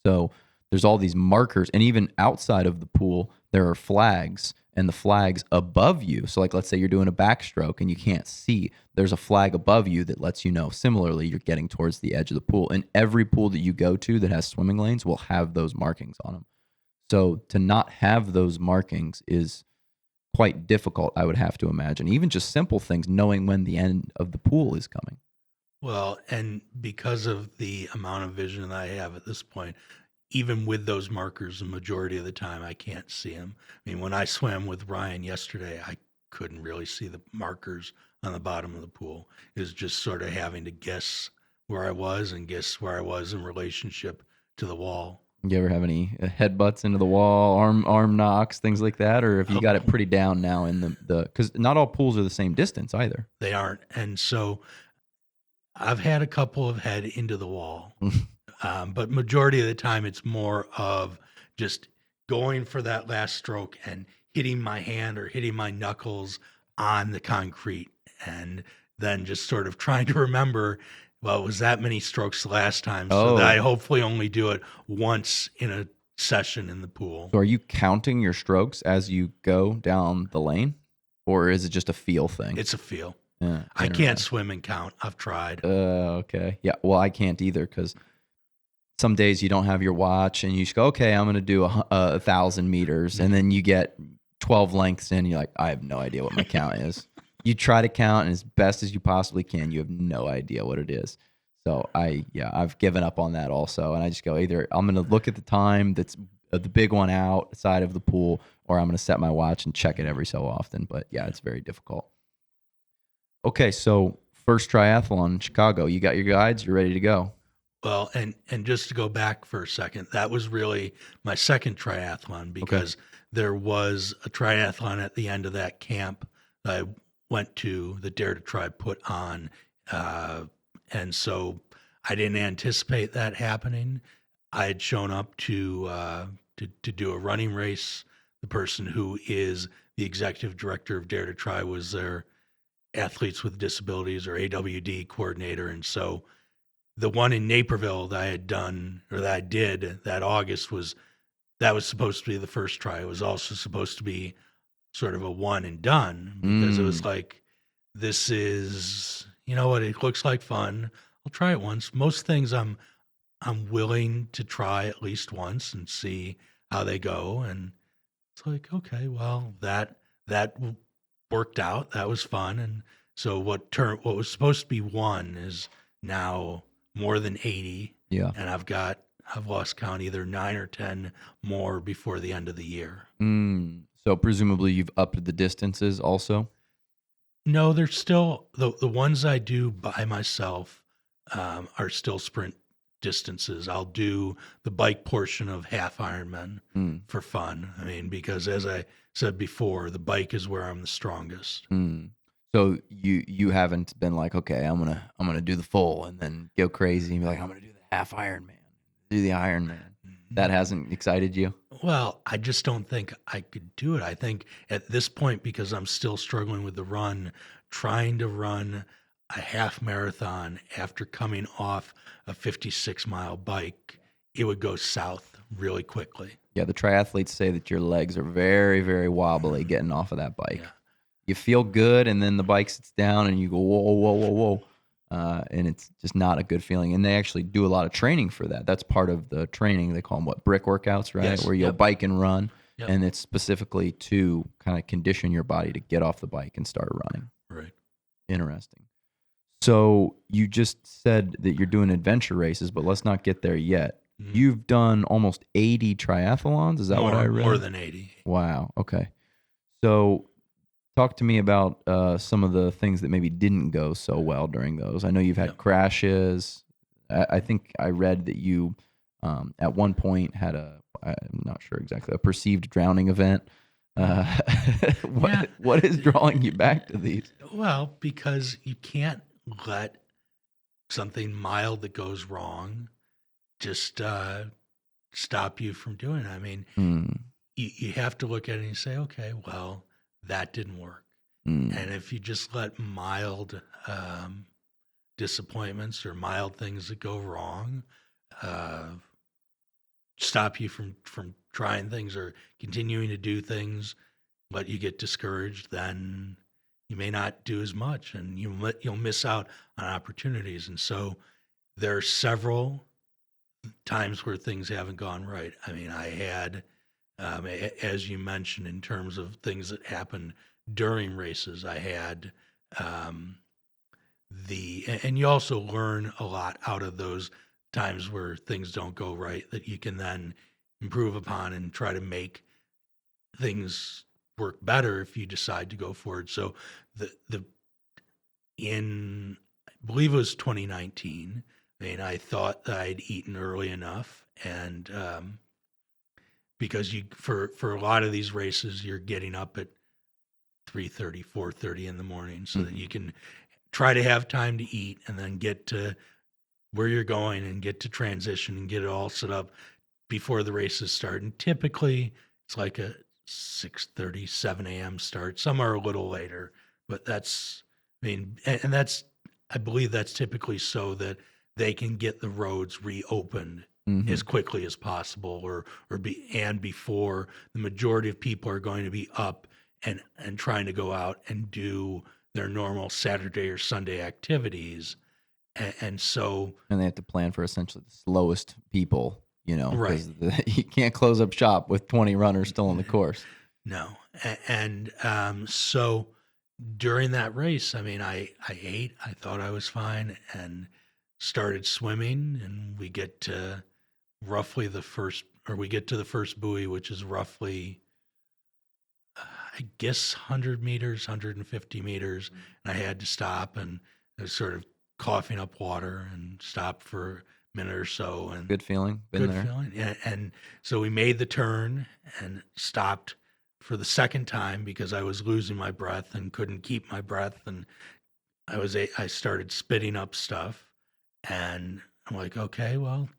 So there's all these markers, and even outside of the pool, there are flags, and the flags above you. So like, let's say you're doing a backstroke and you can't see, there's a flag above you that lets you know, similarly, you're getting towards the edge of the pool. And every pool that you go to that has swimming lanes will have those markings on them. So to not have those markings is quite difficult, I would have to imagine. Even just simple things, knowing when the end of the pool is coming. Well, and because of the amount of vision that I have at this point, even with those markers, the majority of the time I can't see them. I mean, when I swam with Ryan yesterday, I couldn't really see the markers on the bottom of the pool. It was just sort of having to guess where I was and guess where I was in relationship to the wall. You ever have any headbutts into the wall, arm knocks, things like that? Or if you got it pretty down now in the because not all pools are the same distance either. They aren't. And so I've had a couple of head into the wall, but majority of the time it's more of just going for that last stroke and hitting my hand or hitting my knuckles on the concrete, and then just sort of trying to remember, well, it was that many strokes the last time, so that I hopefully only do it once in a session in the pool. So are you counting your strokes as you go down the lane, or is it just a feel thing? It's a feel. Yeah, I can't swim and count. I've tried. Okay. Yeah. Well, I can't either because some days you don't have your watch and you just go, okay, I'm going to do 1,000 meters. And then you get 12 lengths in. You're like, I have no idea what my count is. You try to count, and as best as you possibly can, you have no idea what it is. So I've given up on that also. And I just go, either I'm going to look at the time that's the big one outside of the pool, or I'm going to set my watch and check it every so often. But yeah, it's very difficult. Okay, so first triathlon in Chicago. You got your guides. You're ready to go. Well, and just to go back for a second, that was really my second triathlon, because there was a triathlon at the end of that camp that I went to, the Dare to Try put on. And so I didn't anticipate that happening. I had shown up to do a running race. The person who is the executive director of Dare to Try was their Athletes with Disabilities, or AWD, coordinator. And so the one in Naperville that I had done, or that I did that August, was supposed to be the first try. It was also supposed to be sort of a one and done, because it was like, this is, you know what, it looks like fun. I'll try it once. Most things I'm willing to try at least once and see how they go. And it's like, okay, well, that worked out. That was fun. And so what was supposed to be one is now more than 80. Yeah. And I've lost count, either 9 or 10 more before the end of the year. So presumably you've upped the distances also? No, they're still the ones I do by myself are still sprint distances. I'll do the bike portion of half Ironman for fun. I mean, because as I said before, the bike is where I'm the strongest. So you haven't been like, okay, I'm gonna do the full and then go crazy and be like, I'm gonna do the half Ironman, do the Ironman. That hasn't excited you? Well, I just don't think I could do it. I think at this point, because I'm still struggling with the run, trying to run a half marathon after coming off a 56-mile bike it would go south really quickly. Yeah, the triathletes say that your legs are very, very wobbly getting off of that bike. Yeah. You feel good, and then the bike sits down, and you go, whoa, whoa, whoa, whoa. And it's just not a good feeling. And they actually do a lot of training for that. That's part of the training. They call them brick workouts, right? Yes. Where you'll Yep. bike and run. Yep. And it's specifically to kind of condition your body to get off the bike and start running. Right. Interesting. So you just said that you're doing adventure races, but let's not get there yet. Mhm. You've done almost 80 triathlons. Is that what I read? More than 80. Wow. Okay. So talk to me about some of the things that maybe didn't go so well during those. I know you've had Yep. crashes. I think I read that you at one point had I'm not sure exactly, a perceived drowning event. What is drawing you back to these? Well, because you can't let something mild that goes wrong just stop you from doing it. I mean, you have to look at it and you say, okay, well, that didn't work. And if you just let mild disappointments or mild things that go wrong stop you from trying things or continuing to do things, but you get discouraged, then you may not do as much, and you'll miss out on opportunities. And so there are several times where things haven't gone right. I mean, I had, as you mentioned, in terms of things that happened during races, I had and you also learn a lot out of those times where things don't go right that you can then improve upon and try to make things work better if you decide to go forward. So I believe it was 2019. I mean, I thought that I'd eaten early enough, and because for a lot of these races, you're getting up at 3:30, 4:30 in the morning, so that you can try to have time to eat and then get to where you're going and get to transition and get it all set up before the races start. And typically, it's like a 6:30, 7 a.m. start. Some are a little later, but I believe that's typically so that they can get the roads reopened as quickly as possible, and before the majority of people are going to be up and trying to go out and do their normal Saturday or Sunday activities. And so, and they have to plan for essentially the slowest people, right. because you can't close up shop with 20 runners still on the course. No. And so during that race, I mean, I ate, I thought I was fine, and started swimming, and we get to the first buoy, which is roughly, I guess, 100 meters, 150 meters. And I had to stop, and I was sort of coughing up water and stopped for a minute or so. And Good feeling. Been good there. feeling. And so we made the turn and stopped for the second time because I was losing my breath and couldn't keep my breath. And I started spitting up stuff, and I'm like, okay, well,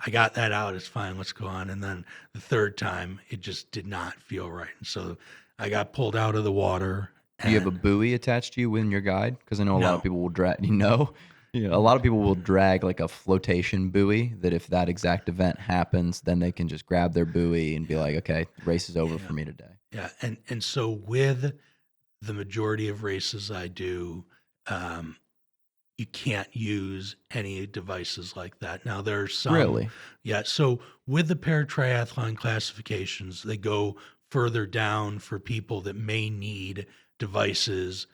I got that out. It's fine. Let's go on. And then the third time, it just did not feel right. And so I got pulled out of the water. Do you have a and- buoy attached to you in your guide? Because I know a lot No. of people will drag. A lot of people will drag like a flotation buoy. That if that exact event happens, then they can just grab their buoy and be like, "Okay, race is over for me today." Yeah. And so with the majority of races I do, you can't use any devices like that. Now there are some. Really? Yeah. So with the paratriathlon classifications, they go further down for people that may need devices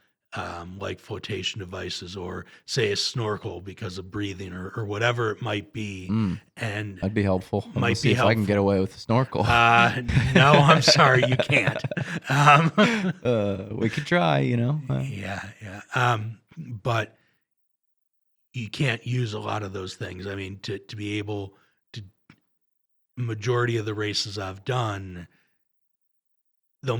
like flotation devices, or say a snorkel because of breathing, or whatever it might be. And That'd be helpful. Might Let's see be if I can get away with a snorkel. no, I'm sorry, you can't. We could try, Yeah. But you can't use a lot of those things. I mean, to be able to, majority of the races I've done, they'll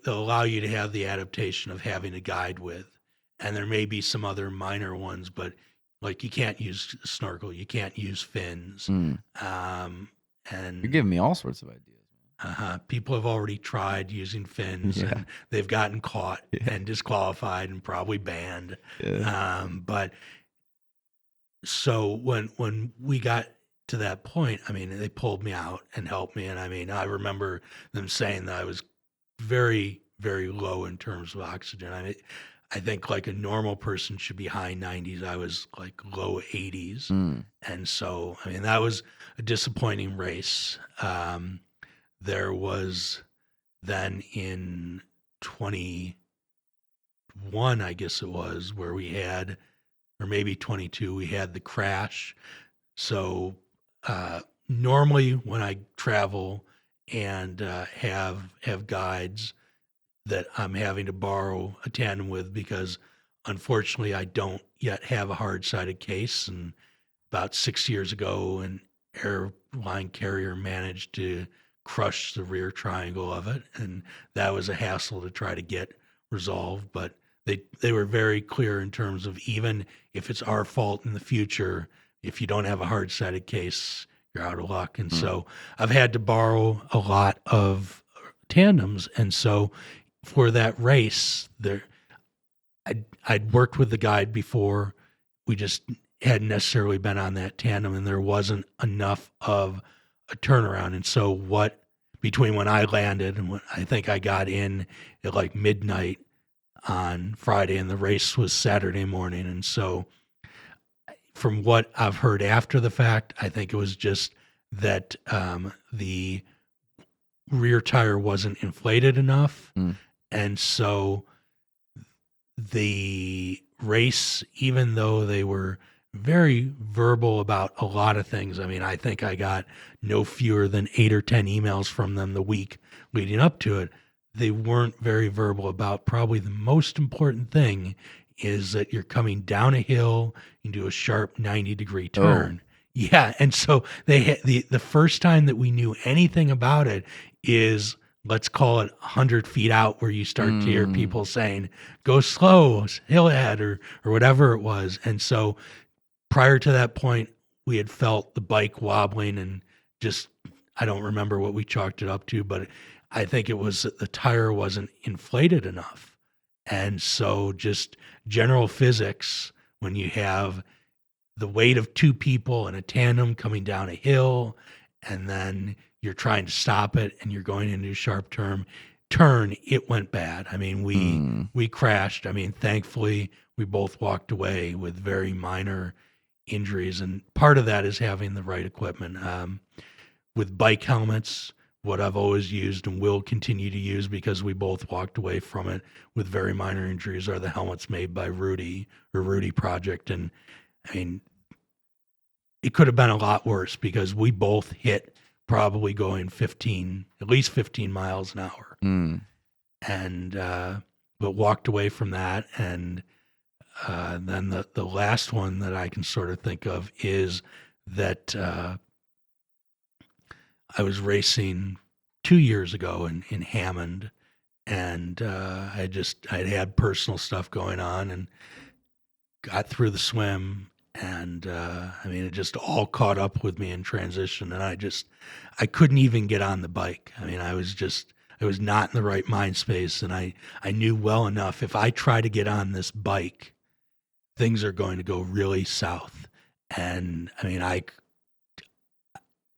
allow you to have the adaptation of having a guide with, and there may be some other minor ones, but like you can't use snorkel, you can't use fins. And You're giving me all sorts of ideas. People have already tried using fins, and they've gotten caught and disqualified and probably banned. Yeah. But so when we got to that point, I mean, they pulled me out and helped me. And I mean, I remember them saying that I was very, very low in terms of oxygen. I mean, I think like a normal person should be high 90s. I was like low 80s. Mm. And so, I mean, that was a disappointing race. There was then in 21, I guess it was, where we had, or maybe 22, we had the crash. So normally when I travel and have guides that I'm having to borrow a tandem with, because unfortunately I don't yet have a hard-sided case, and about 6 years ago an airline carrier managed to crush the rear triangle of it, and that was a hassle to try to get resolved. But they were very clear in terms of, even if it's our fault in the future, if you don't have a hard-sided case, you're out of luck. And so I've had to borrow a lot of tandems. And so for that race, I'd worked with the guide before. We just hadn't necessarily been on that tandem, and there wasn't enough of a turnaround. And so between when I landed and when I think I got in at like midnight on Friday, and the race was Saturday morning. And so from what I've heard after the fact, I think it was just that the rear tire wasn't inflated enough. And so the race, even though they were very verbal about a lot of things, I mean, I think I got no fewer than 8 or 10 emails from them the week leading up to it. They weren't very verbal about probably the most important thing, is that you're coming down a hill, you do a sharp 90-degree turn. Yeah, and so they had the first time that we knew anything about it is, let's call it 100 feet out, where you start to hear people saying, "Go slow, hill ahead," or whatever it was. And so prior to that point, we had felt the bike wobbling, and just, I don't remember what we chalked it up to, but I think it was that the tire wasn't inflated enough. And so just general physics, when you have the weight of 2 people in a tandem coming down a hill, and then you're trying to stop it and you're going into a sharp turn, it went bad. I mean, we crashed. I mean, thankfully we both walked away with very minor injuries. And part of that is having the right equipment. With bike helmets, what I've always used and will continue to use, because we both walked away from it with very minor injuries, are the helmets made by Rudy Project. And I mean, it could have been a lot worse, because we both hit probably going at least 15 miles an hour. And, but walked away from that. And then the last one that I can sort of think of is that I was racing 2 years ago in Hammond, and I'd had personal stuff going on, and got through the swim, and I mean, it just all caught up with me in transition, and I couldn't even get on the bike. I mean, I was not in the right mind space, and I knew well enough, if I try to get on this bike, things are going to go really south. And I mean,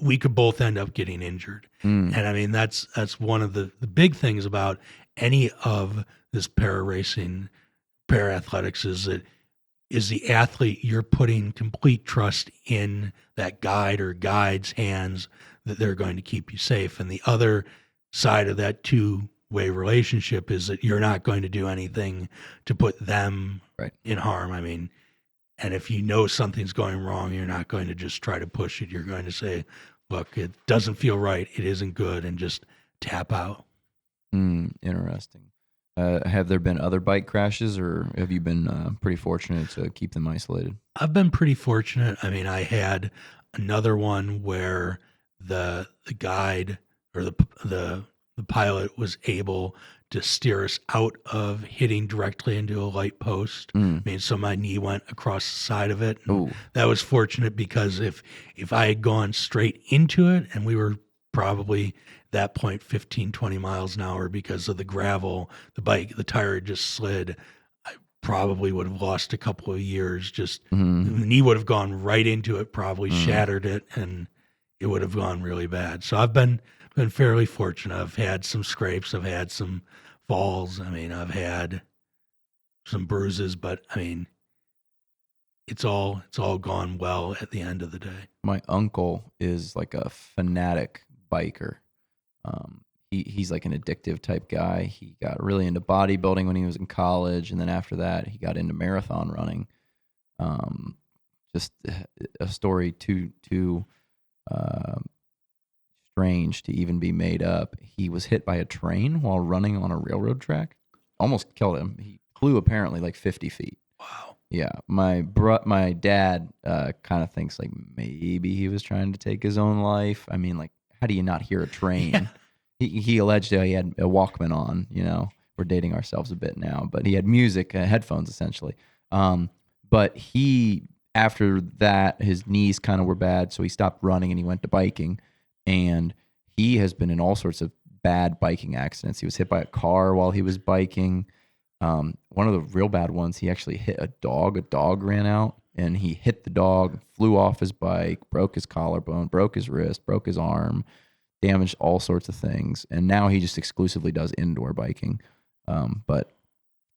we could both end up getting injured. And I mean, that's one of the big things about any of this para athletics, is the athlete, you're putting complete trust in that guide or guide's hands that they're going to keep you safe. And the other side of that two-way relationship is that you're not going to do anything to put them in harm. I mean, and if you know something's going wrong, you're not going to just try to push it. You're going to say, look, it doesn't feel right, it isn't good, and just tap out. Interesting. Have there been other bike crashes, or have you been pretty fortunate to keep them isolated? I've been pretty fortunate. I mean, I had another one where the guide, or the pilot, was able to steer us out of hitting directly into a light post. I mean, so my knee went across the side of it. And that was fortunate, because if I had gone straight into it, and we were probably that point 15, 20 miles an hour, because of the gravel, the tire had just slid, I probably would have lost a couple of years. Just Mm-hmm. the knee would have gone right into it, probably Mm. shattered it, and it would have gone really bad. So I've been fairly fortunate. I've had some scrapes, I've had some falls. I mean, I've had some bruises, but I mean, it's all gone well at the end of the day. My uncle is like a fanatic biker. He's like an addictive type guy. He got really into bodybuilding when he was in college, and then after that, he got into marathon running. Um, just a story too uh, strange to even be made up. He was hit by a train while running on a railroad track, almost killed him. He flew apparently like 50 feet. Wow. Yeah, my dad kind of thinks like maybe he was trying to take his own life. I mean, like, how do you not hear a train? Yeah. He alleged that he had a Walkman on. We're dating ourselves a bit now, but he had music, headphones essentially. But he after that, his knees kind of were bad, so he stopped running and he went to biking. And he has been in all sorts of bad biking accidents. He was hit by a car while he was biking. One of the real bad ones, he actually hit a dog. A dog ran out and he hit the dog, flew off his bike, broke his collarbone, broke his wrist, broke his arm, damaged all sorts of things. And now he just exclusively does indoor biking. But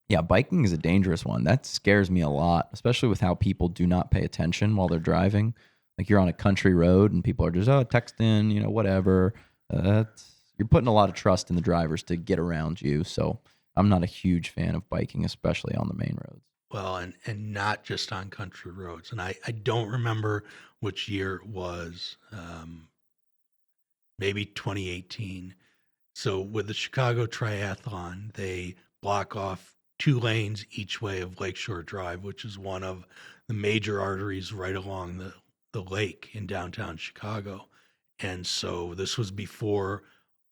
yeah, biking is a dangerous one. That scares me a lot, especially with how people do not pay attention while they're driving. Like you're on a country road and people are just texting, whatever. You're putting a lot of trust in the drivers to get around you. So I'm not a huge fan of biking, especially on the main roads. Well, and not just on country roads. And I don't remember which year it was, maybe 2018. So with the Chicago Triathlon, they block off 2 lanes each way of Lakeshore Drive, which is one of the major arteries right along the lake in downtown Chicago. And so this was before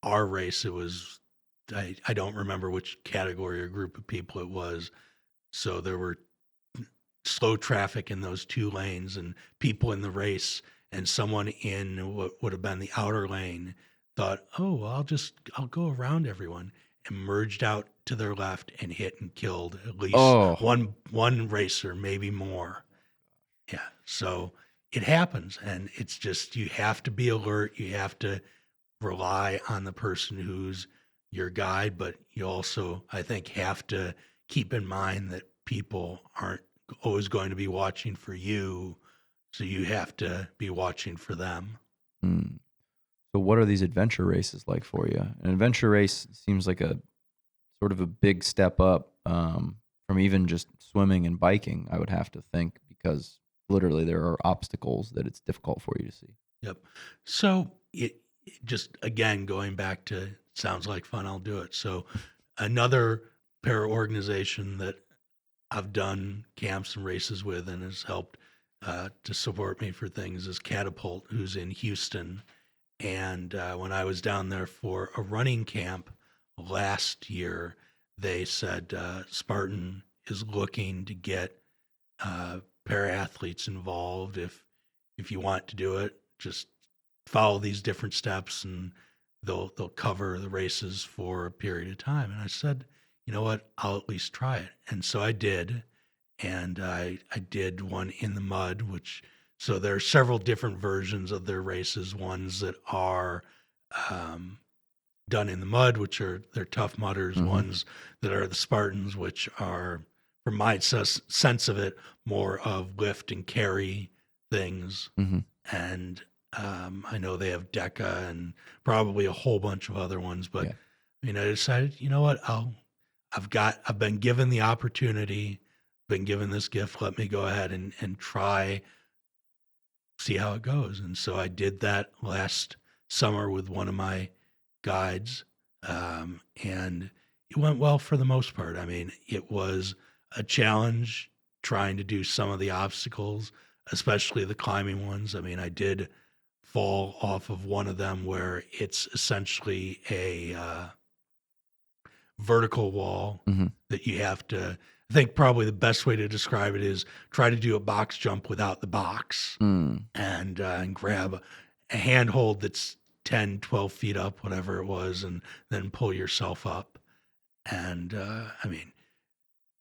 our race. It was, I don't remember which category or group of people it was. So there were slow traffic in those 2 lanes and people in the race, and someone in what would have been the outer lane thought, oh, well, I'll go around everyone, and merged out to their left and hit and killed at least Oh, one racer, maybe more. Yeah. So it happens, and it's just you have to be alert. You have to rely on the person who's your guide, but you also, I think, have to keep in mind that people aren't always going to be watching for you, so you have to be watching for them. hmm. So what are these adventure races like for you? An adventure race seems like a sort of a big step up from even just swimming and biking, I would have to think, because literally there are obstacles that it's difficult for you to see. Yep. So it just, again, going back to sounds like fun, I'll do it. So another para organization that I've done camps and races with and has helped to support me for things is Catapult, who's in Houston. And when I was down there for a running camp last year, they said Spartan is looking to get para athletes involved. If you want to do it, just follow these different steps, and they'll cover the races for a period of time. And I said, you know what, I'll at least try it. And so I did, and I did one in the mud, which so there are several different versions of their races. Ones that are done in the mud, which are they're tough mudders. Mm-hmm. Ones that are the Spartans, which are, from my sense of it, more of lift and carry things. Mm-hmm. And I know they have DECA and probably a whole bunch of other ones, but Yeah. I decided, you know what, I've been given the opportunity, been given this gift. Let me go ahead and try, see how it goes. And so I did that last summer with one of my guides, and it went well for the most part. I mean, it was a challenge trying to do some of the obstacles, especially the climbing ones. I mean, I did fall off of one of them where it's essentially a vertical wall Mm-hmm. that you have to, I think probably the best way to describe it is try to do a box jump without the box, Mm. and grab a handhold that's 10, 12 feet up, whatever it was, and then pull yourself up. And I mean,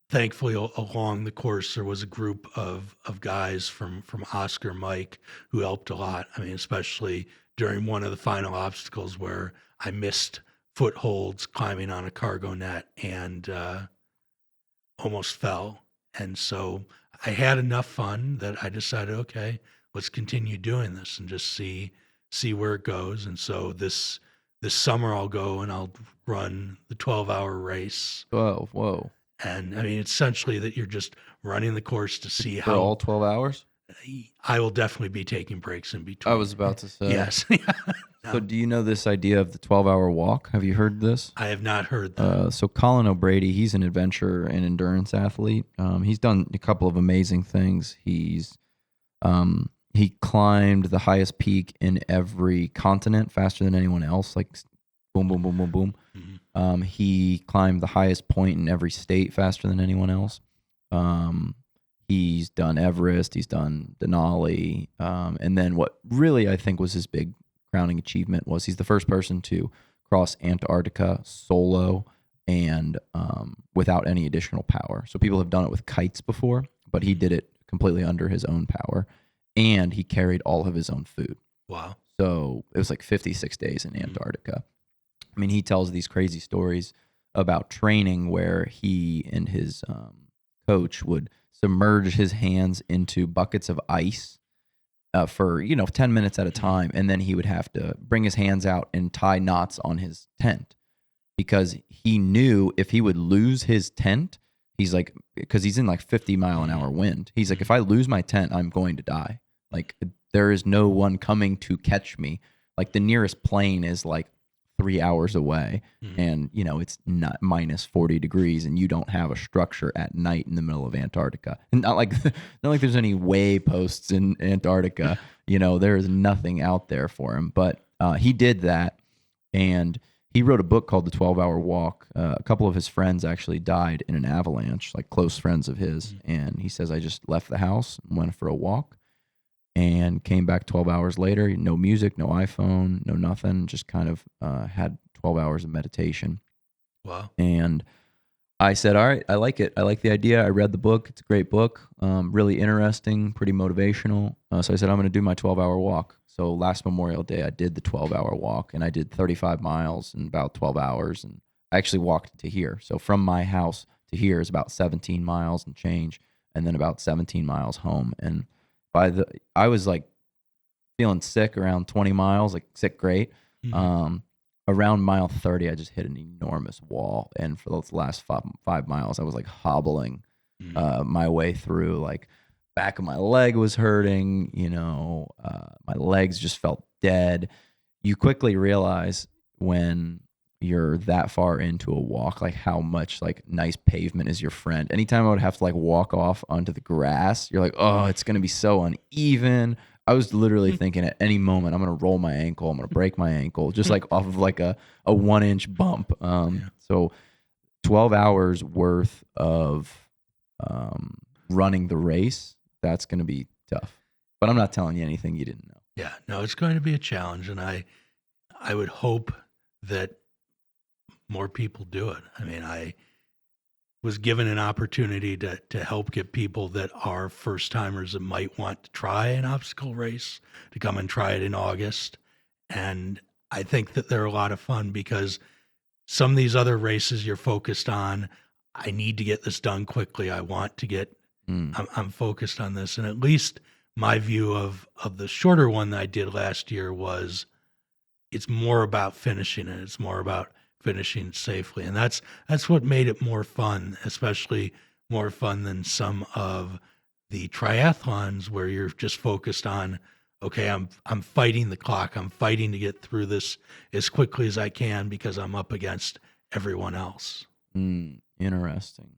thankfully along the course there was a group of guys from Oscar Mike who helped a lot. I mean, especially during one of the final obstacles where I missed footholds climbing on a cargo net and almost fell. And so I had enough fun that I decided, okay, let's continue doing this and just see where it goes. And so this summer I'll go and I'll run the 12-hour race. Whoa. And I mean, it's essentially that you're just running the course to see For how all 12 hours? I will definitely be taking breaks in I between. was about to say. Yes. So do you know this idea of the 12-hour walk? Have you heard this? I have not heard that. So Colin O'Brady, he's an adventure and endurance athlete. He's done a couple of amazing things. He climbed the highest peak in every continent faster than anyone else, like boom, boom, boom, boom, boom. Mhm. He climbed the highest point in every state faster than anyone else. He's done Everest, he's done Denali, and then what really I think was his big crowning achievement was he's the first person to cross Antarctica solo and without any additional power. So people have done it with kites before, but he did it completely under his own power, and he carried all of his own food. Wow. So it was like 56 days in Antarctica. I mean, he tells these crazy stories about training where he and his coach would submerge his hands into buckets of ice for 10 minutes at a time, and then he would have to bring his hands out and tie knots on his tent because he knew if he would lose his tent, he's like, because he's in like 50-mile-an-hour wind, he's like, if I lose my tent, I'm going to die. Like, there is no one coming to catch me. Like, the nearest plane is like 3 hours away, and it's not minus 40 degrees, and you don't have a structure at night in the middle of Antarctica. And not like there's any way posts in Antarctica. There is nothing out there for him. But he did that, and he wrote a book called The 12-Hour Walk. A couple of his friends actually died in an avalanche, like close friends of his. And he says, I just left the house and went for a walk and came back 12 hours later. No music, no iPhone, no nothing. Just kind of had 12 hours of meditation. Wow. And I said, all right, I like it. I like the idea. I read the book. It's a great book. Really interesting, pretty motivational. So I said, I'm going to do my 12-hour walk. So last Memorial Day, I did the 12-hour walk, and I did 35 miles in about 12 hours. And I actually walked to here. So from my house to here is about 17 miles and change, and then about 17 miles home. And I was like feeling sick around 20 miles, like sick great. Around mile 30, I just hit an enormous wall. And for those last 5 miles, I was like hobbling my way through. Like, back of my leg was hurting, my legs just felt dead. You quickly realize when you're that far into a walk, like how much like nice pavement is your friend. Anytime I would have to like walk off onto the grass, you're like, oh, it's going to be so uneven. I was literally thinking at any moment, I'm going to roll my ankle. I'm going to break my ankle just like off of like a 1-inch bump. So 12 hours worth of running the race, that's going to be tough. But I'm not telling you anything you didn't know. Yeah, no, it's going to be a challenge. And I would hope that more people do it. I mean, I was given an opportunity to help get people that are first timers that might want to try an obstacle race to come and try it in August. And I think that they're a lot of fun because some of these other races you're focused on, I need to get this done quickly. I want to get, I'm focused on this. And at least my view of the shorter one that I did last year was it's more about finishing it. It's more about finishing safely. And that's what made it more fun, especially more fun than some of the triathlons where you're just focused on, okay, I'm fighting the clock. I'm fighting to get through this as quickly as I can because I'm up against everyone else. Interesting.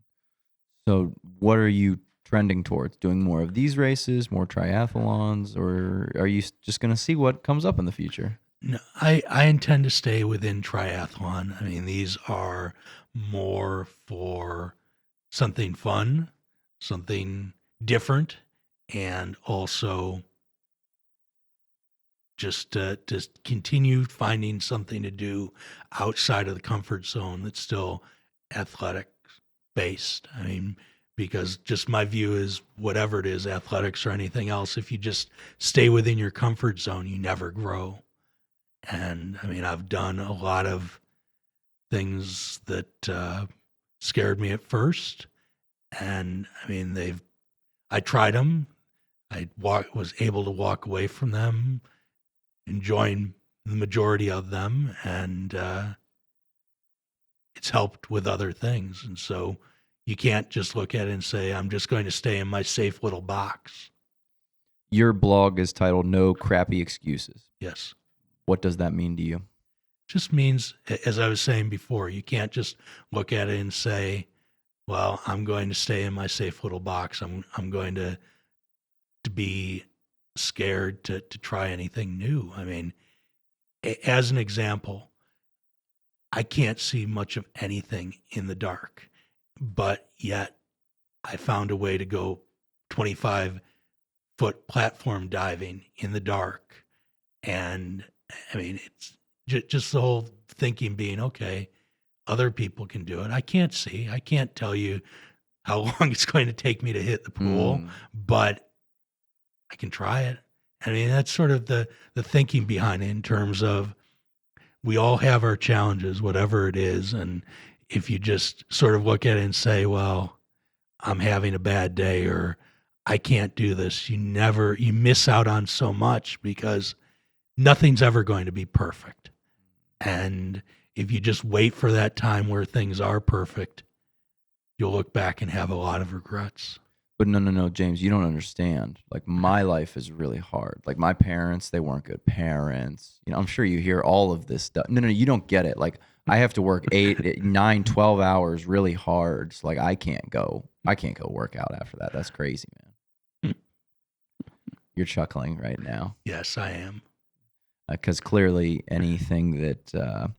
So what are you trending towards? Doing more of these races, more triathlons, or are you just going to see what comes up in the future? No, I intend to stay within triathlon. I mean, these are more for something fun, something different, and also just to continue finding something to do outside of the comfort zone that's still athletic. based. I mean, because just my view is whatever it is, athletics or anything else, if you just stay within your comfort zone, you never grow. And I mean, I've done a lot of things that scared me at first. And I mean, I tried them. Was able to walk away from them, enjoying the majority of them. And it's helped with other things. And so you can't just look at it and say, I'm just going to stay in my safe little box. Your blog is titled No Crappy Excuses. Yes. What does that mean to you? Just means, as I was saying before, you can't just look at it and say, well, I'm going to stay in my safe little box. I'm going to be scared to try anything new. I mean, as an example, I can't see much of anything in the dark, but yet I found a way to go 25-foot platform diving in the dark. And I mean, it's just the whole thinking being, okay, other people can do it. I can't see. I can't tell you how long it's going to take me to hit the pool, but I can try it. I mean, that's sort of the thinking behind it, in terms of we all have our challenges, whatever it is. And if you just sort of look at it and say, well, I'm having a bad day, or I can't do this, you miss out on so much, because nothing's ever going to be perfect. And if you just wait for that time where things are perfect, you'll look back and have a lot of regrets. But no, James, you don't understand. Like, my life is really hard. Like, my parents, they weren't good parents. You know, I'm sure you hear all of this stuff. No, you don't get it. Like, I have to work 8, 9, 12 hours really hard. So, like, I can't go work out after that. That's crazy, man. You're chuckling right now. Yes, I am. Because clearly anything that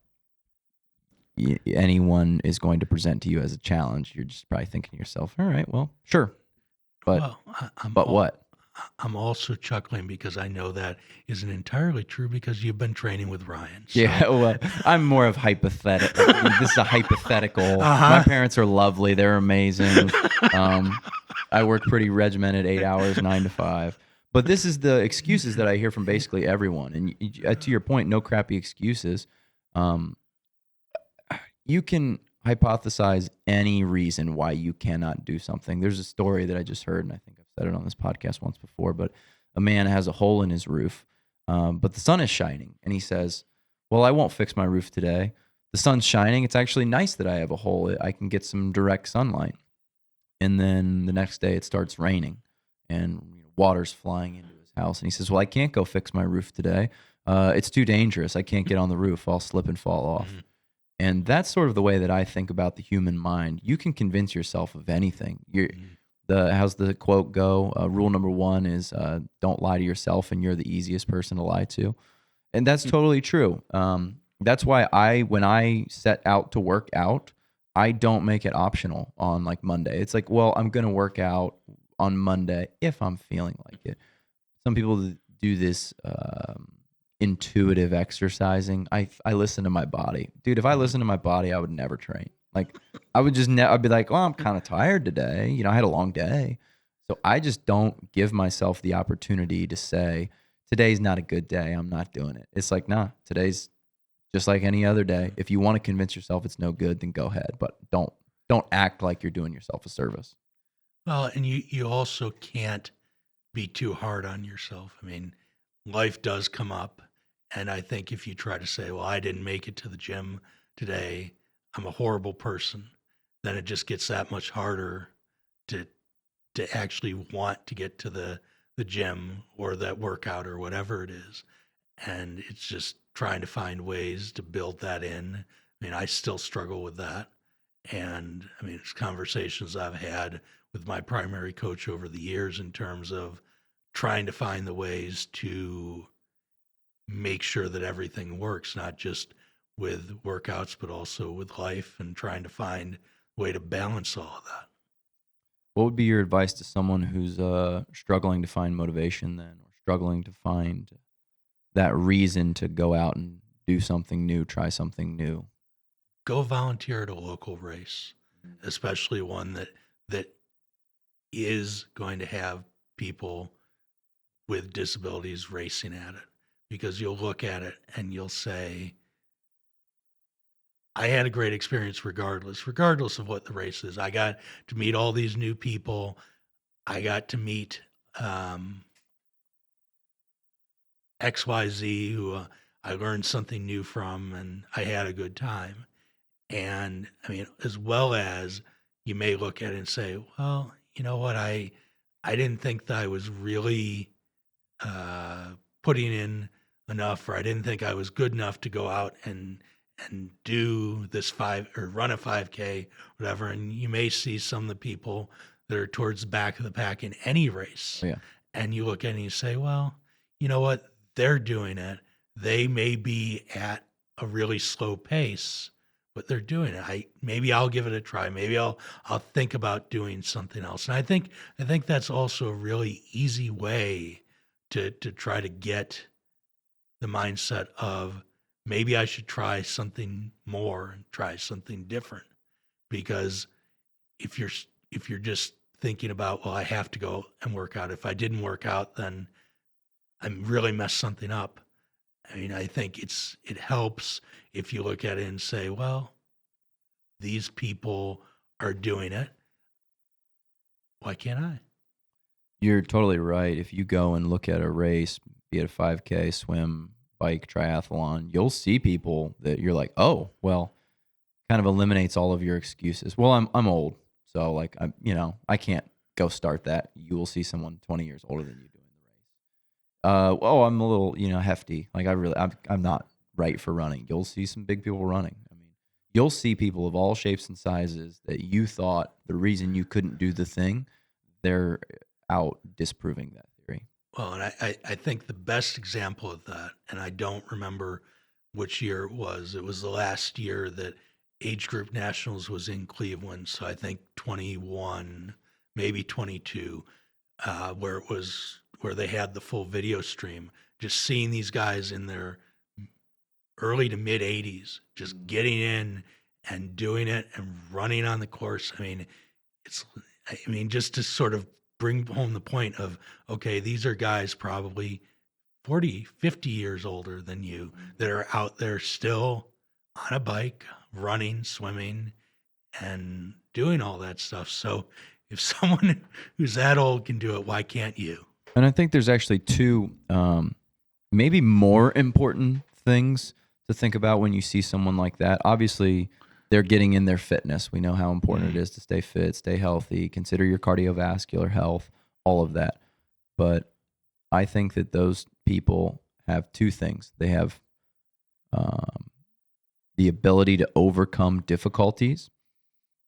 anyone is going to present to you as a challenge, you're just probably thinking to yourself, all right, well, sure. But what? I'm also chuckling because I know that isn't entirely true, because you've been training with Ryan. So. Yeah, well, I'm more of hypothetical. This is a hypothetical. My parents are lovely. They're amazing. I work pretty regimented, 8 hours, 9 to 5. But this is the excuses that I hear from basically everyone. And to your point, no crappy excuses. You can hypothesize any reason why you cannot do something. There's a story that I just heard, and I think I've said it on this podcast once before, but a man has a hole in his roof, but the sun is shining. And he says, well, I won't fix my roof today. The sun's shining. It's actually nice that I have a hole. I can get some direct sunlight. And then the next day it starts raining, and water's flying into his house. And he says, well, I can't go fix my roof today. It's too dangerous. I can't get on the roof. I'll slip and fall off. Mm-hmm. And that's sort of the way that I think about the human mind. You can convince yourself of anything. How's the quote go? Rule number 1 is don't lie to yourself, and you're the easiest person to lie to. And that's totally true. That's why when I set out to work out, I don't make it optional on like Monday. It's like, well, I'm going to work out on Monday if I'm feeling like it. Some people do this intuitive exercising. I listen to my body. Dude, if I listen to my body, I would never train. Like, I would just I'd be like, well, I'm kind of tired today. I had a long day. So I just don't give myself the opportunity to say, today's not a good day, I'm not doing it. It's like, nah, today's just like any other day. If you want to convince yourself it's no good, then go ahead. But don't act like you're doing yourself a service. Well, and you also can't be too hard on yourself. I mean, life does come up. And I think if you try to say, well, I didn't make it to the gym today, I'm a horrible person, then it just gets that much harder to actually want to get to the gym or that workout or whatever it is. And it's just trying to find ways to build that in. I mean, I still struggle with that. And I mean, it's conversations I've had with my primary coach over the years in terms of trying to find the ways to make sure that everything works, not just with workouts, but also with life, and trying to find a way to balance all of that. What would be your advice to someone who's struggling to find motivation then, or struggling to find that reason to go out and do something new, try something new? Go volunteer at a local race. especially one that is going to have people with disabilities racing at it, because you'll look at it and you'll say, I had a great experience regardless of what the race is. I got to meet all these new people. I got to meet XYZ who I learned something new from, and I had a good time. And I mean, as well as you may look at it and say, well, you know what, I didn't think that I was really putting in enough, or I didn't think I was good enough to go out and do this run a 5K, whatever. And you may see some of the people that are towards the back of the pack in any race. Yeah. And you look at it and you say, well, you know what? They're doing it. They may be at a really slow pace, but they're doing it. Maybe I'll give it a try. Maybe I'll think about doing something else. And I think that's also a really easy way to try to get the mindset of, maybe I should try something more and try something different. Because if you're just thinking about, well, I have to go and work out. If I didn't work out, then I really messed something up. I mean, I think it helps if you look at it and say, well, these people are doing it. Why can't I? You're totally right. If you go and look at a race, be it a 5K, swim, bike, triathlon, you'll see people that you're like, oh, well, kind of eliminates all of your excuses. Well, I'm old, so like I can't go start that. You will see someone 20 years older than you doing the race. Oh, I'm a little hefty. Like I'm not right for running. You'll see some big people running. I mean, you'll see people of all shapes and sizes that you thought the reason you couldn't do the thing, they're out disproving that theory. Well, and I think the best example of that, and I don't remember which year it was the last year that Age Group Nationals was in Cleveland. So I think 21, maybe 22, where they had the full video stream, just seeing these guys in their early to mid 80s, just getting in and doing it and running on the course. I mean, just to sort of bring home the point of, okay, these are guys probably 40, 50 years older than you that are out there still on a bike, running, swimming, and doing all that stuff. So if someone who's that old can do it, why can't you? And I think there's actually two maybe more important things to think about when you see someone like that. Obviously, they're getting in their fitness. We know how important it is to stay fit, stay healthy, consider your cardiovascular health, all of that. But I think that those people have two things. They have the ability to overcome difficulties.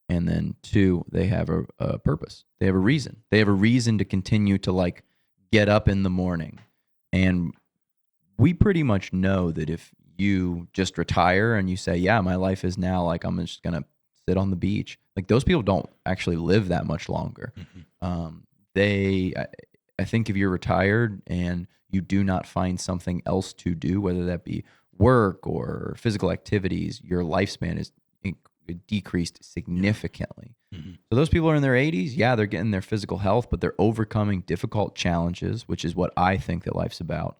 And then two, they have a purpose. They have a reason. They have a reason to continue to like get up in the morning. And we pretty much know that if you just retire and you say, yeah, my life is now like, I'm just going to sit on the beach. Like those people don't actually live that much longer. I think if you're retired and you do not find something else to do, whether that be work or physical activities, your lifespan is decreased significantly. So those people are in their 80s. Yeah, they're getting their physical health, but they're overcoming difficult challenges, which is what I think that life's about.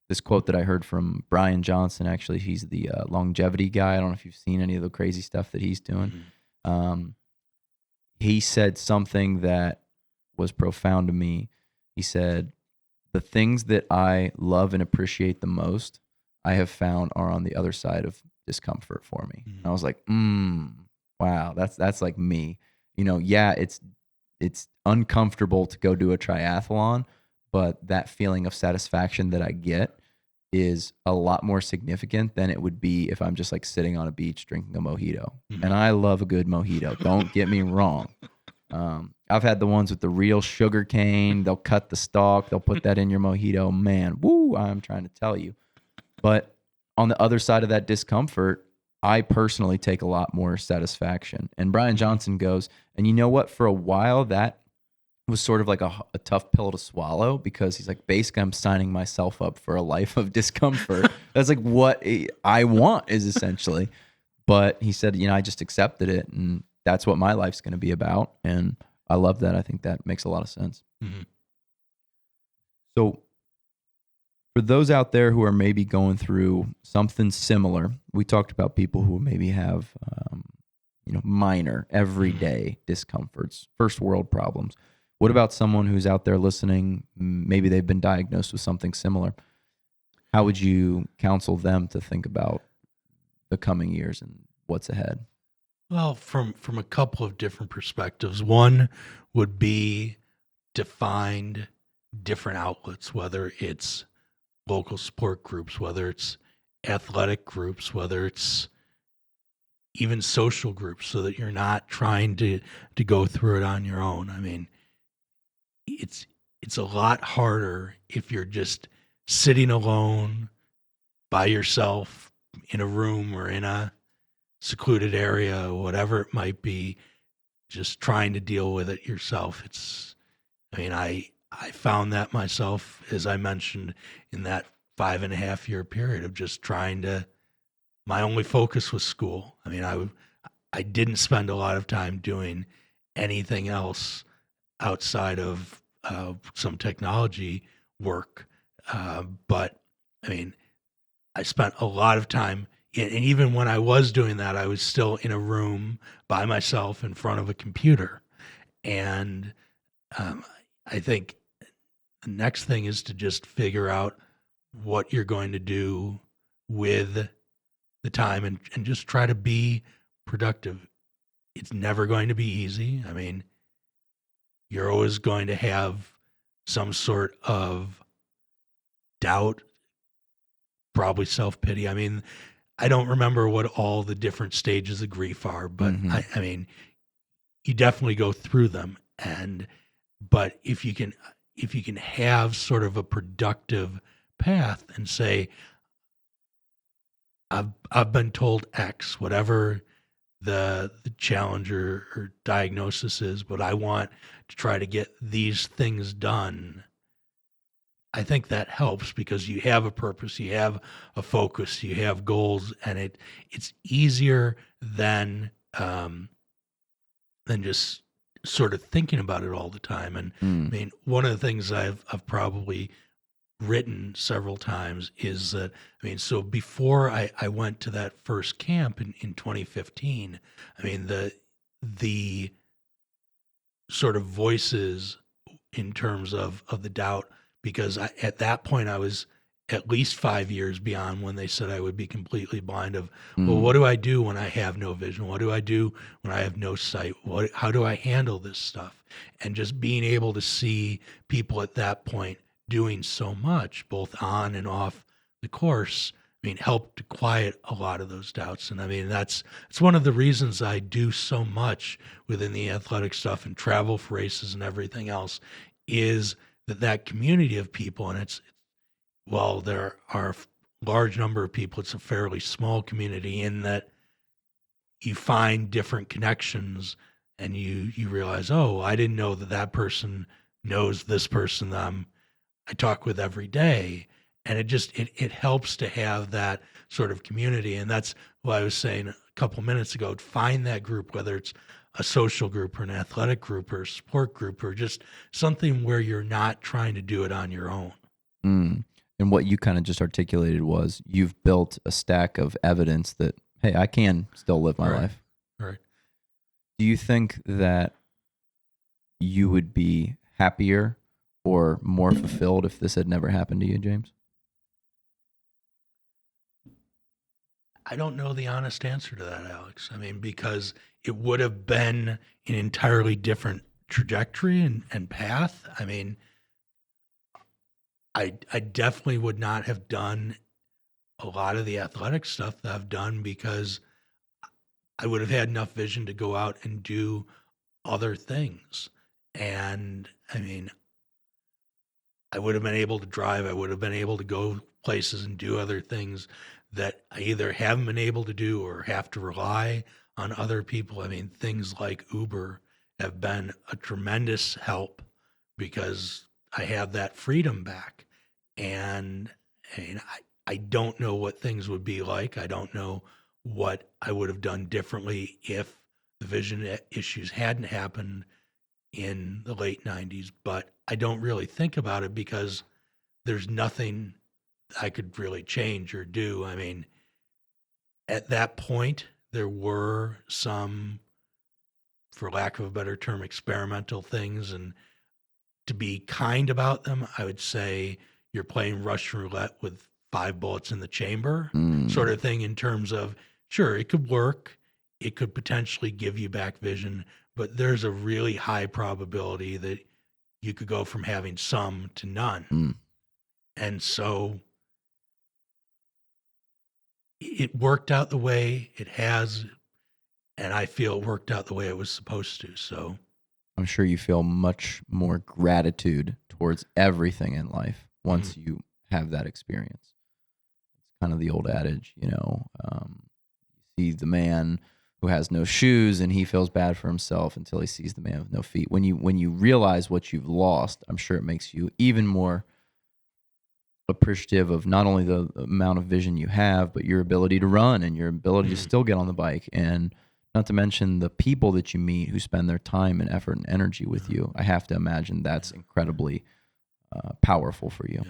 This quote that I heard from Brian Johnson, actually, he's the longevity guy. I don't know if you've seen any of the crazy stuff that he's doing. He said something that was profound to me. He said, the things that I love and appreciate the most, I have found are on the other side of discomfort for me. And I was like, wow, that's like me. Yeah, it's uncomfortable to go do a triathlon, but that feeling of satisfaction that I get is a lot more significant than it would be if I'm just like sitting on a beach drinking a mojito. And I love a good mojito. Don't get me wrong. I've had the ones with the real sugar cane. They'll cut the stalk. They'll put that in your mojito. Man, woo, I'm trying to tell you. But on the other side of that discomfort, I personally take a lot more satisfaction. And Brian Johnson goes, and you know what? For a while, that was sort of like a tough pill to swallow, because he's like, basically, I'm signing myself up for a life of discomfort. That's like what I want, is essentially. But he said, I just accepted it. And that's what my life's going to be about. And I love that. I think that makes a lot of sense. Mm-hmm. So for those out there who are maybe going through something similar, we talked about people who maybe have, minor everyday discomforts, first world problems. What about someone who's out there listening? Maybe they've been diagnosed with something similar. How would you counsel them to think about the coming years and what's ahead? Well, from a couple of different perspectives. One would be to find different outlets, whether it's local sport groups, whether it's athletic groups, whether it's even social groups, so that you're not trying to go through it on your own. I mean, it's a lot harder if you're just sitting alone by yourself in a room or in a secluded area, whatever it might be, just trying to deal with it yourself. I found that myself, as I mentioned, in that 5.5 year period of just trying to, my only focus was school. I didn't spend a lot of time doing anything else outside of some technology work. But I spent a lot of time, and even when I was doing that, I was still in a room by myself in front of a computer. And I think the next thing is to just figure out what you're going to do with the time, and just try to be productive. It's never going to be easy. You're always going to have some sort of doubt, probably self-pity. I don't remember what all the different stages of grief are, but you definitely go through them. But if you can have sort of a productive path and say, I've been told X, whatever the challenge or diagnosis is, but I want to try to get these things done. I think that helps, because you have a purpose, you have a focus, you have goals, and it's easier than just sort of thinking about it all the time. And one of the things I've probably written several times is that, so before I went to that first camp in 2015, the sort of voices in terms of the doubt, because at that point I was at least 5 years beyond when they said I would be completely blind, of, well, what do I do when I have no vision? What do I do when I have no sight? How do I handle this stuff? And just being able to see people at that point doing so much, both on and off the course, helped to quiet a lot of those doubts. And it's one of the reasons I do so much within the athletic stuff and travel for races and everything else, is that community of people. And while there are a large number of people, it's a fairly small community, in that you find different connections, and you realize, oh, I didn't know that person knows this person that I talk with every day. And it helps to have that sort of community. And that's what I was saying a couple minutes ago. Find that group, whether it's a social group or an athletic group or a sport group, or just something where you're not trying to do it on your own. And what you kind of just articulated was, you've built a stack of evidence that, hey, I can still live my life. Right. Do you think that you would be happier or more fulfilled if this had never happened to you, James? I don't know the honest answer to that, Alex. Because it would have been an entirely different trajectory and path. I definitely would not have done a lot of the athletic stuff that I've done, because I would have had enough vision to go out and do other things. And I would have been able to drive. I would have been able to go places and do other things that I either haven't been able to do or have to rely on other people. Things like Uber have been a tremendous help, because I have that freedom back. And I don't know what things would be like. I don't know what I would have done differently if the vision issues hadn't happened in the late 90s, but I don't really think about it because there's nothing I could really change or do. I mean, at that point, there were some, for lack of a better term, experimental things. And to be kind about them, I would say you're playing Russian roulette with 5 bullets in the chamber, sort Mm. of thing, in terms of, sure, it could work. It could potentially give you back vision, but there's a really high probability that you could go from having some to none. Mm. And so it worked out the way it has, and I feel it worked out the way it was supposed to. So I'm sure you feel much more gratitude towards everything in life once you have that experience. It's kind of the old adage, you see the man who has no shoes and he feels bad for himself until he sees the man with no feet. When you realize what you've lost, I'm sure it makes you even more appreciative of not only the amount of vision you have, but your ability to run and your ability to still get on the bike. And not to mention the people that you meet who spend their time and effort and energy with you. I have to imagine that's incredibly powerful for you.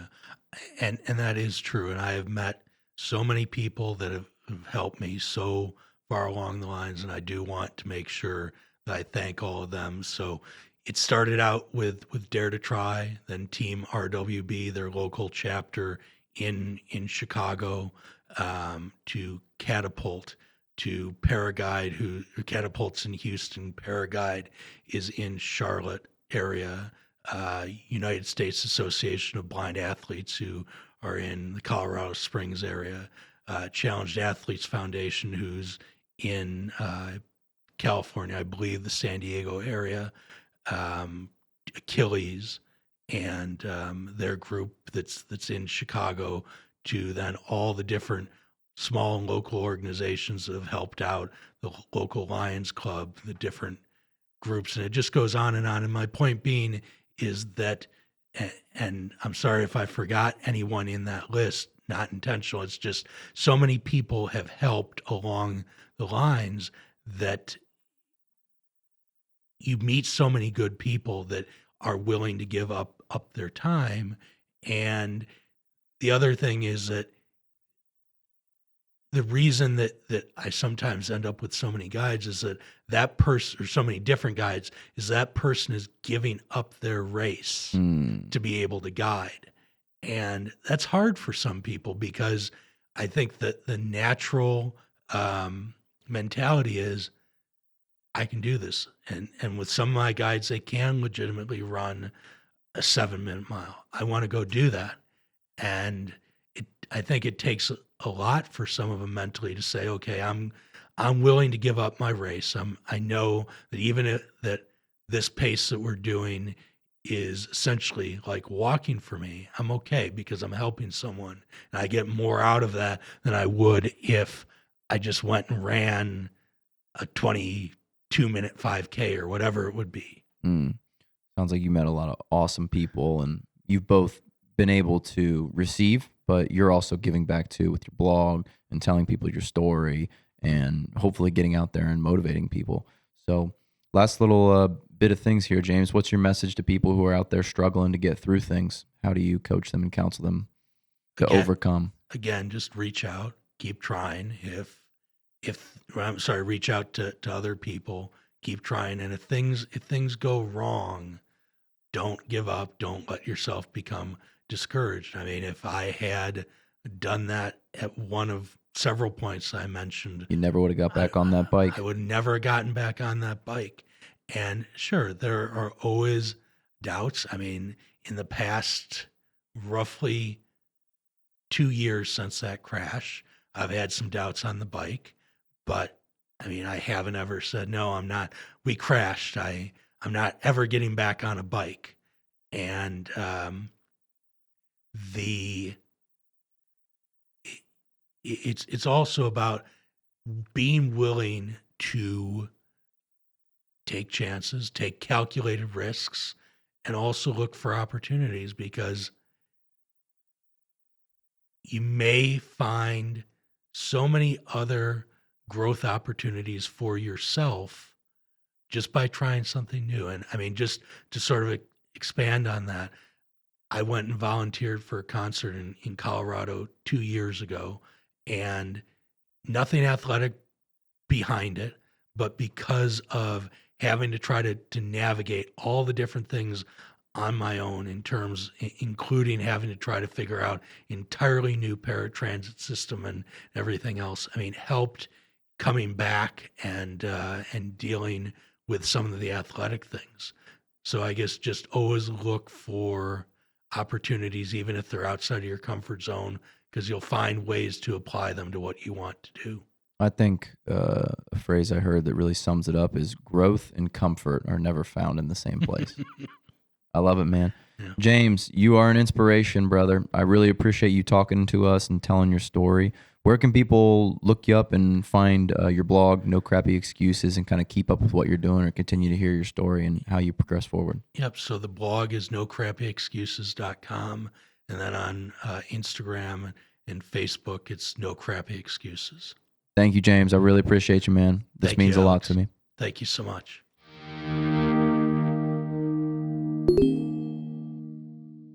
and that is true. And I have met so many people that have helped me so far along the lines, and I do want to make sure that I thank all of them. So it started out with Dare to Try, then Team RWB, their local chapter in Chicago, to Catapult, to Paraguide, who Catapult's in Houston, Paraguide is in Charlotte area, United States Association of Blind Athletes, who are in the Colorado Springs area, Challenged Athletes Foundation, who's in California, I believe the San Diego area, Achilles, and their group that's in Chicago, to then all the different small and local organizations that have helped out, the local Lions Club, the different groups, and it just goes on and on. And my point being is that, and I'm sorry if I forgot anyone in that list, not intentional. It's just so many people have helped along the lines that you meet so many good people that are willing to give up their time. And the other thing is that the reason that I sometimes end up with so many guides is that person, or so many different guides, is that person is giving up their race Mm. to be able to guide. And that's hard for some people, because I think that the natural mentality is, I can do this. And with some of my guides, they can legitimately run a 7-minute mile. I want to go do that. And I think it takes a lot for some of them mentally to say, okay, I'm willing to give up my race. I know that even that this pace that we're doing is essentially like walking for me, I'm okay because I'm helping someone. And I get more out of that than I would if I just went and ran a 22-minute 5K or whatever it would be. Mm. Sounds like you met a lot of awesome people, and you've both been able to receive, but you're also giving back too with your blog and telling people your story and hopefully getting out there and motivating people. So, last little bit of things here, James. What's your message to people who are out there struggling to get through things? How do you coach them and counsel them to overcome? Again, just reach out, keep trying. Reach out to other people, keep trying. And if things go wrong, don't give up. Don't let yourself become discouraged. I mean, if I had done that at one of several points I mentioned, You never would have got back on that bike. I would never have gotten back on that bike. And sure, there are always doubts. I mean, in the past roughly 2 years since that crash, I've had some doubts on the bike, but I mean, I haven't ever said, no, I'm not. We crashed. I'm not ever getting back on a bike. And the it's also about being willing to take chances, take calculated risks, and also look for opportunities, because you may find so many other growth opportunities for yourself just by trying something new. And I mean, just to sort of expand on that, I went and volunteered for a concert in Colorado 2 years ago, and nothing athletic behind it, but because of having to try to navigate all the different things on my own in terms, including having to try to figure out entirely new paratransit system and everything else. I mean, helped coming back and dealing with some of the athletic things. So I guess just always look for opportunities, even if they're outside of your comfort zone, because you'll find ways to apply them to what you want to do. I think a phrase I heard that really sums it up is growth and comfort are never found in the same place. I love it, man. Yeah. James, you are an inspiration, brother. I really appreciate you talking to us and telling your story. Where can people look you up and find your blog, No Crappy Excuses, and kind of keep up with what you're doing or continue to hear your story and how you progress forward? Yep. So the blog is nocrappyexcuses.com. And then on Instagram and Facebook, it's No Crappy Excuses. Thank you, James. I really appreciate you, man. This Thank means you, a lot Alex. to me. Thank you so much.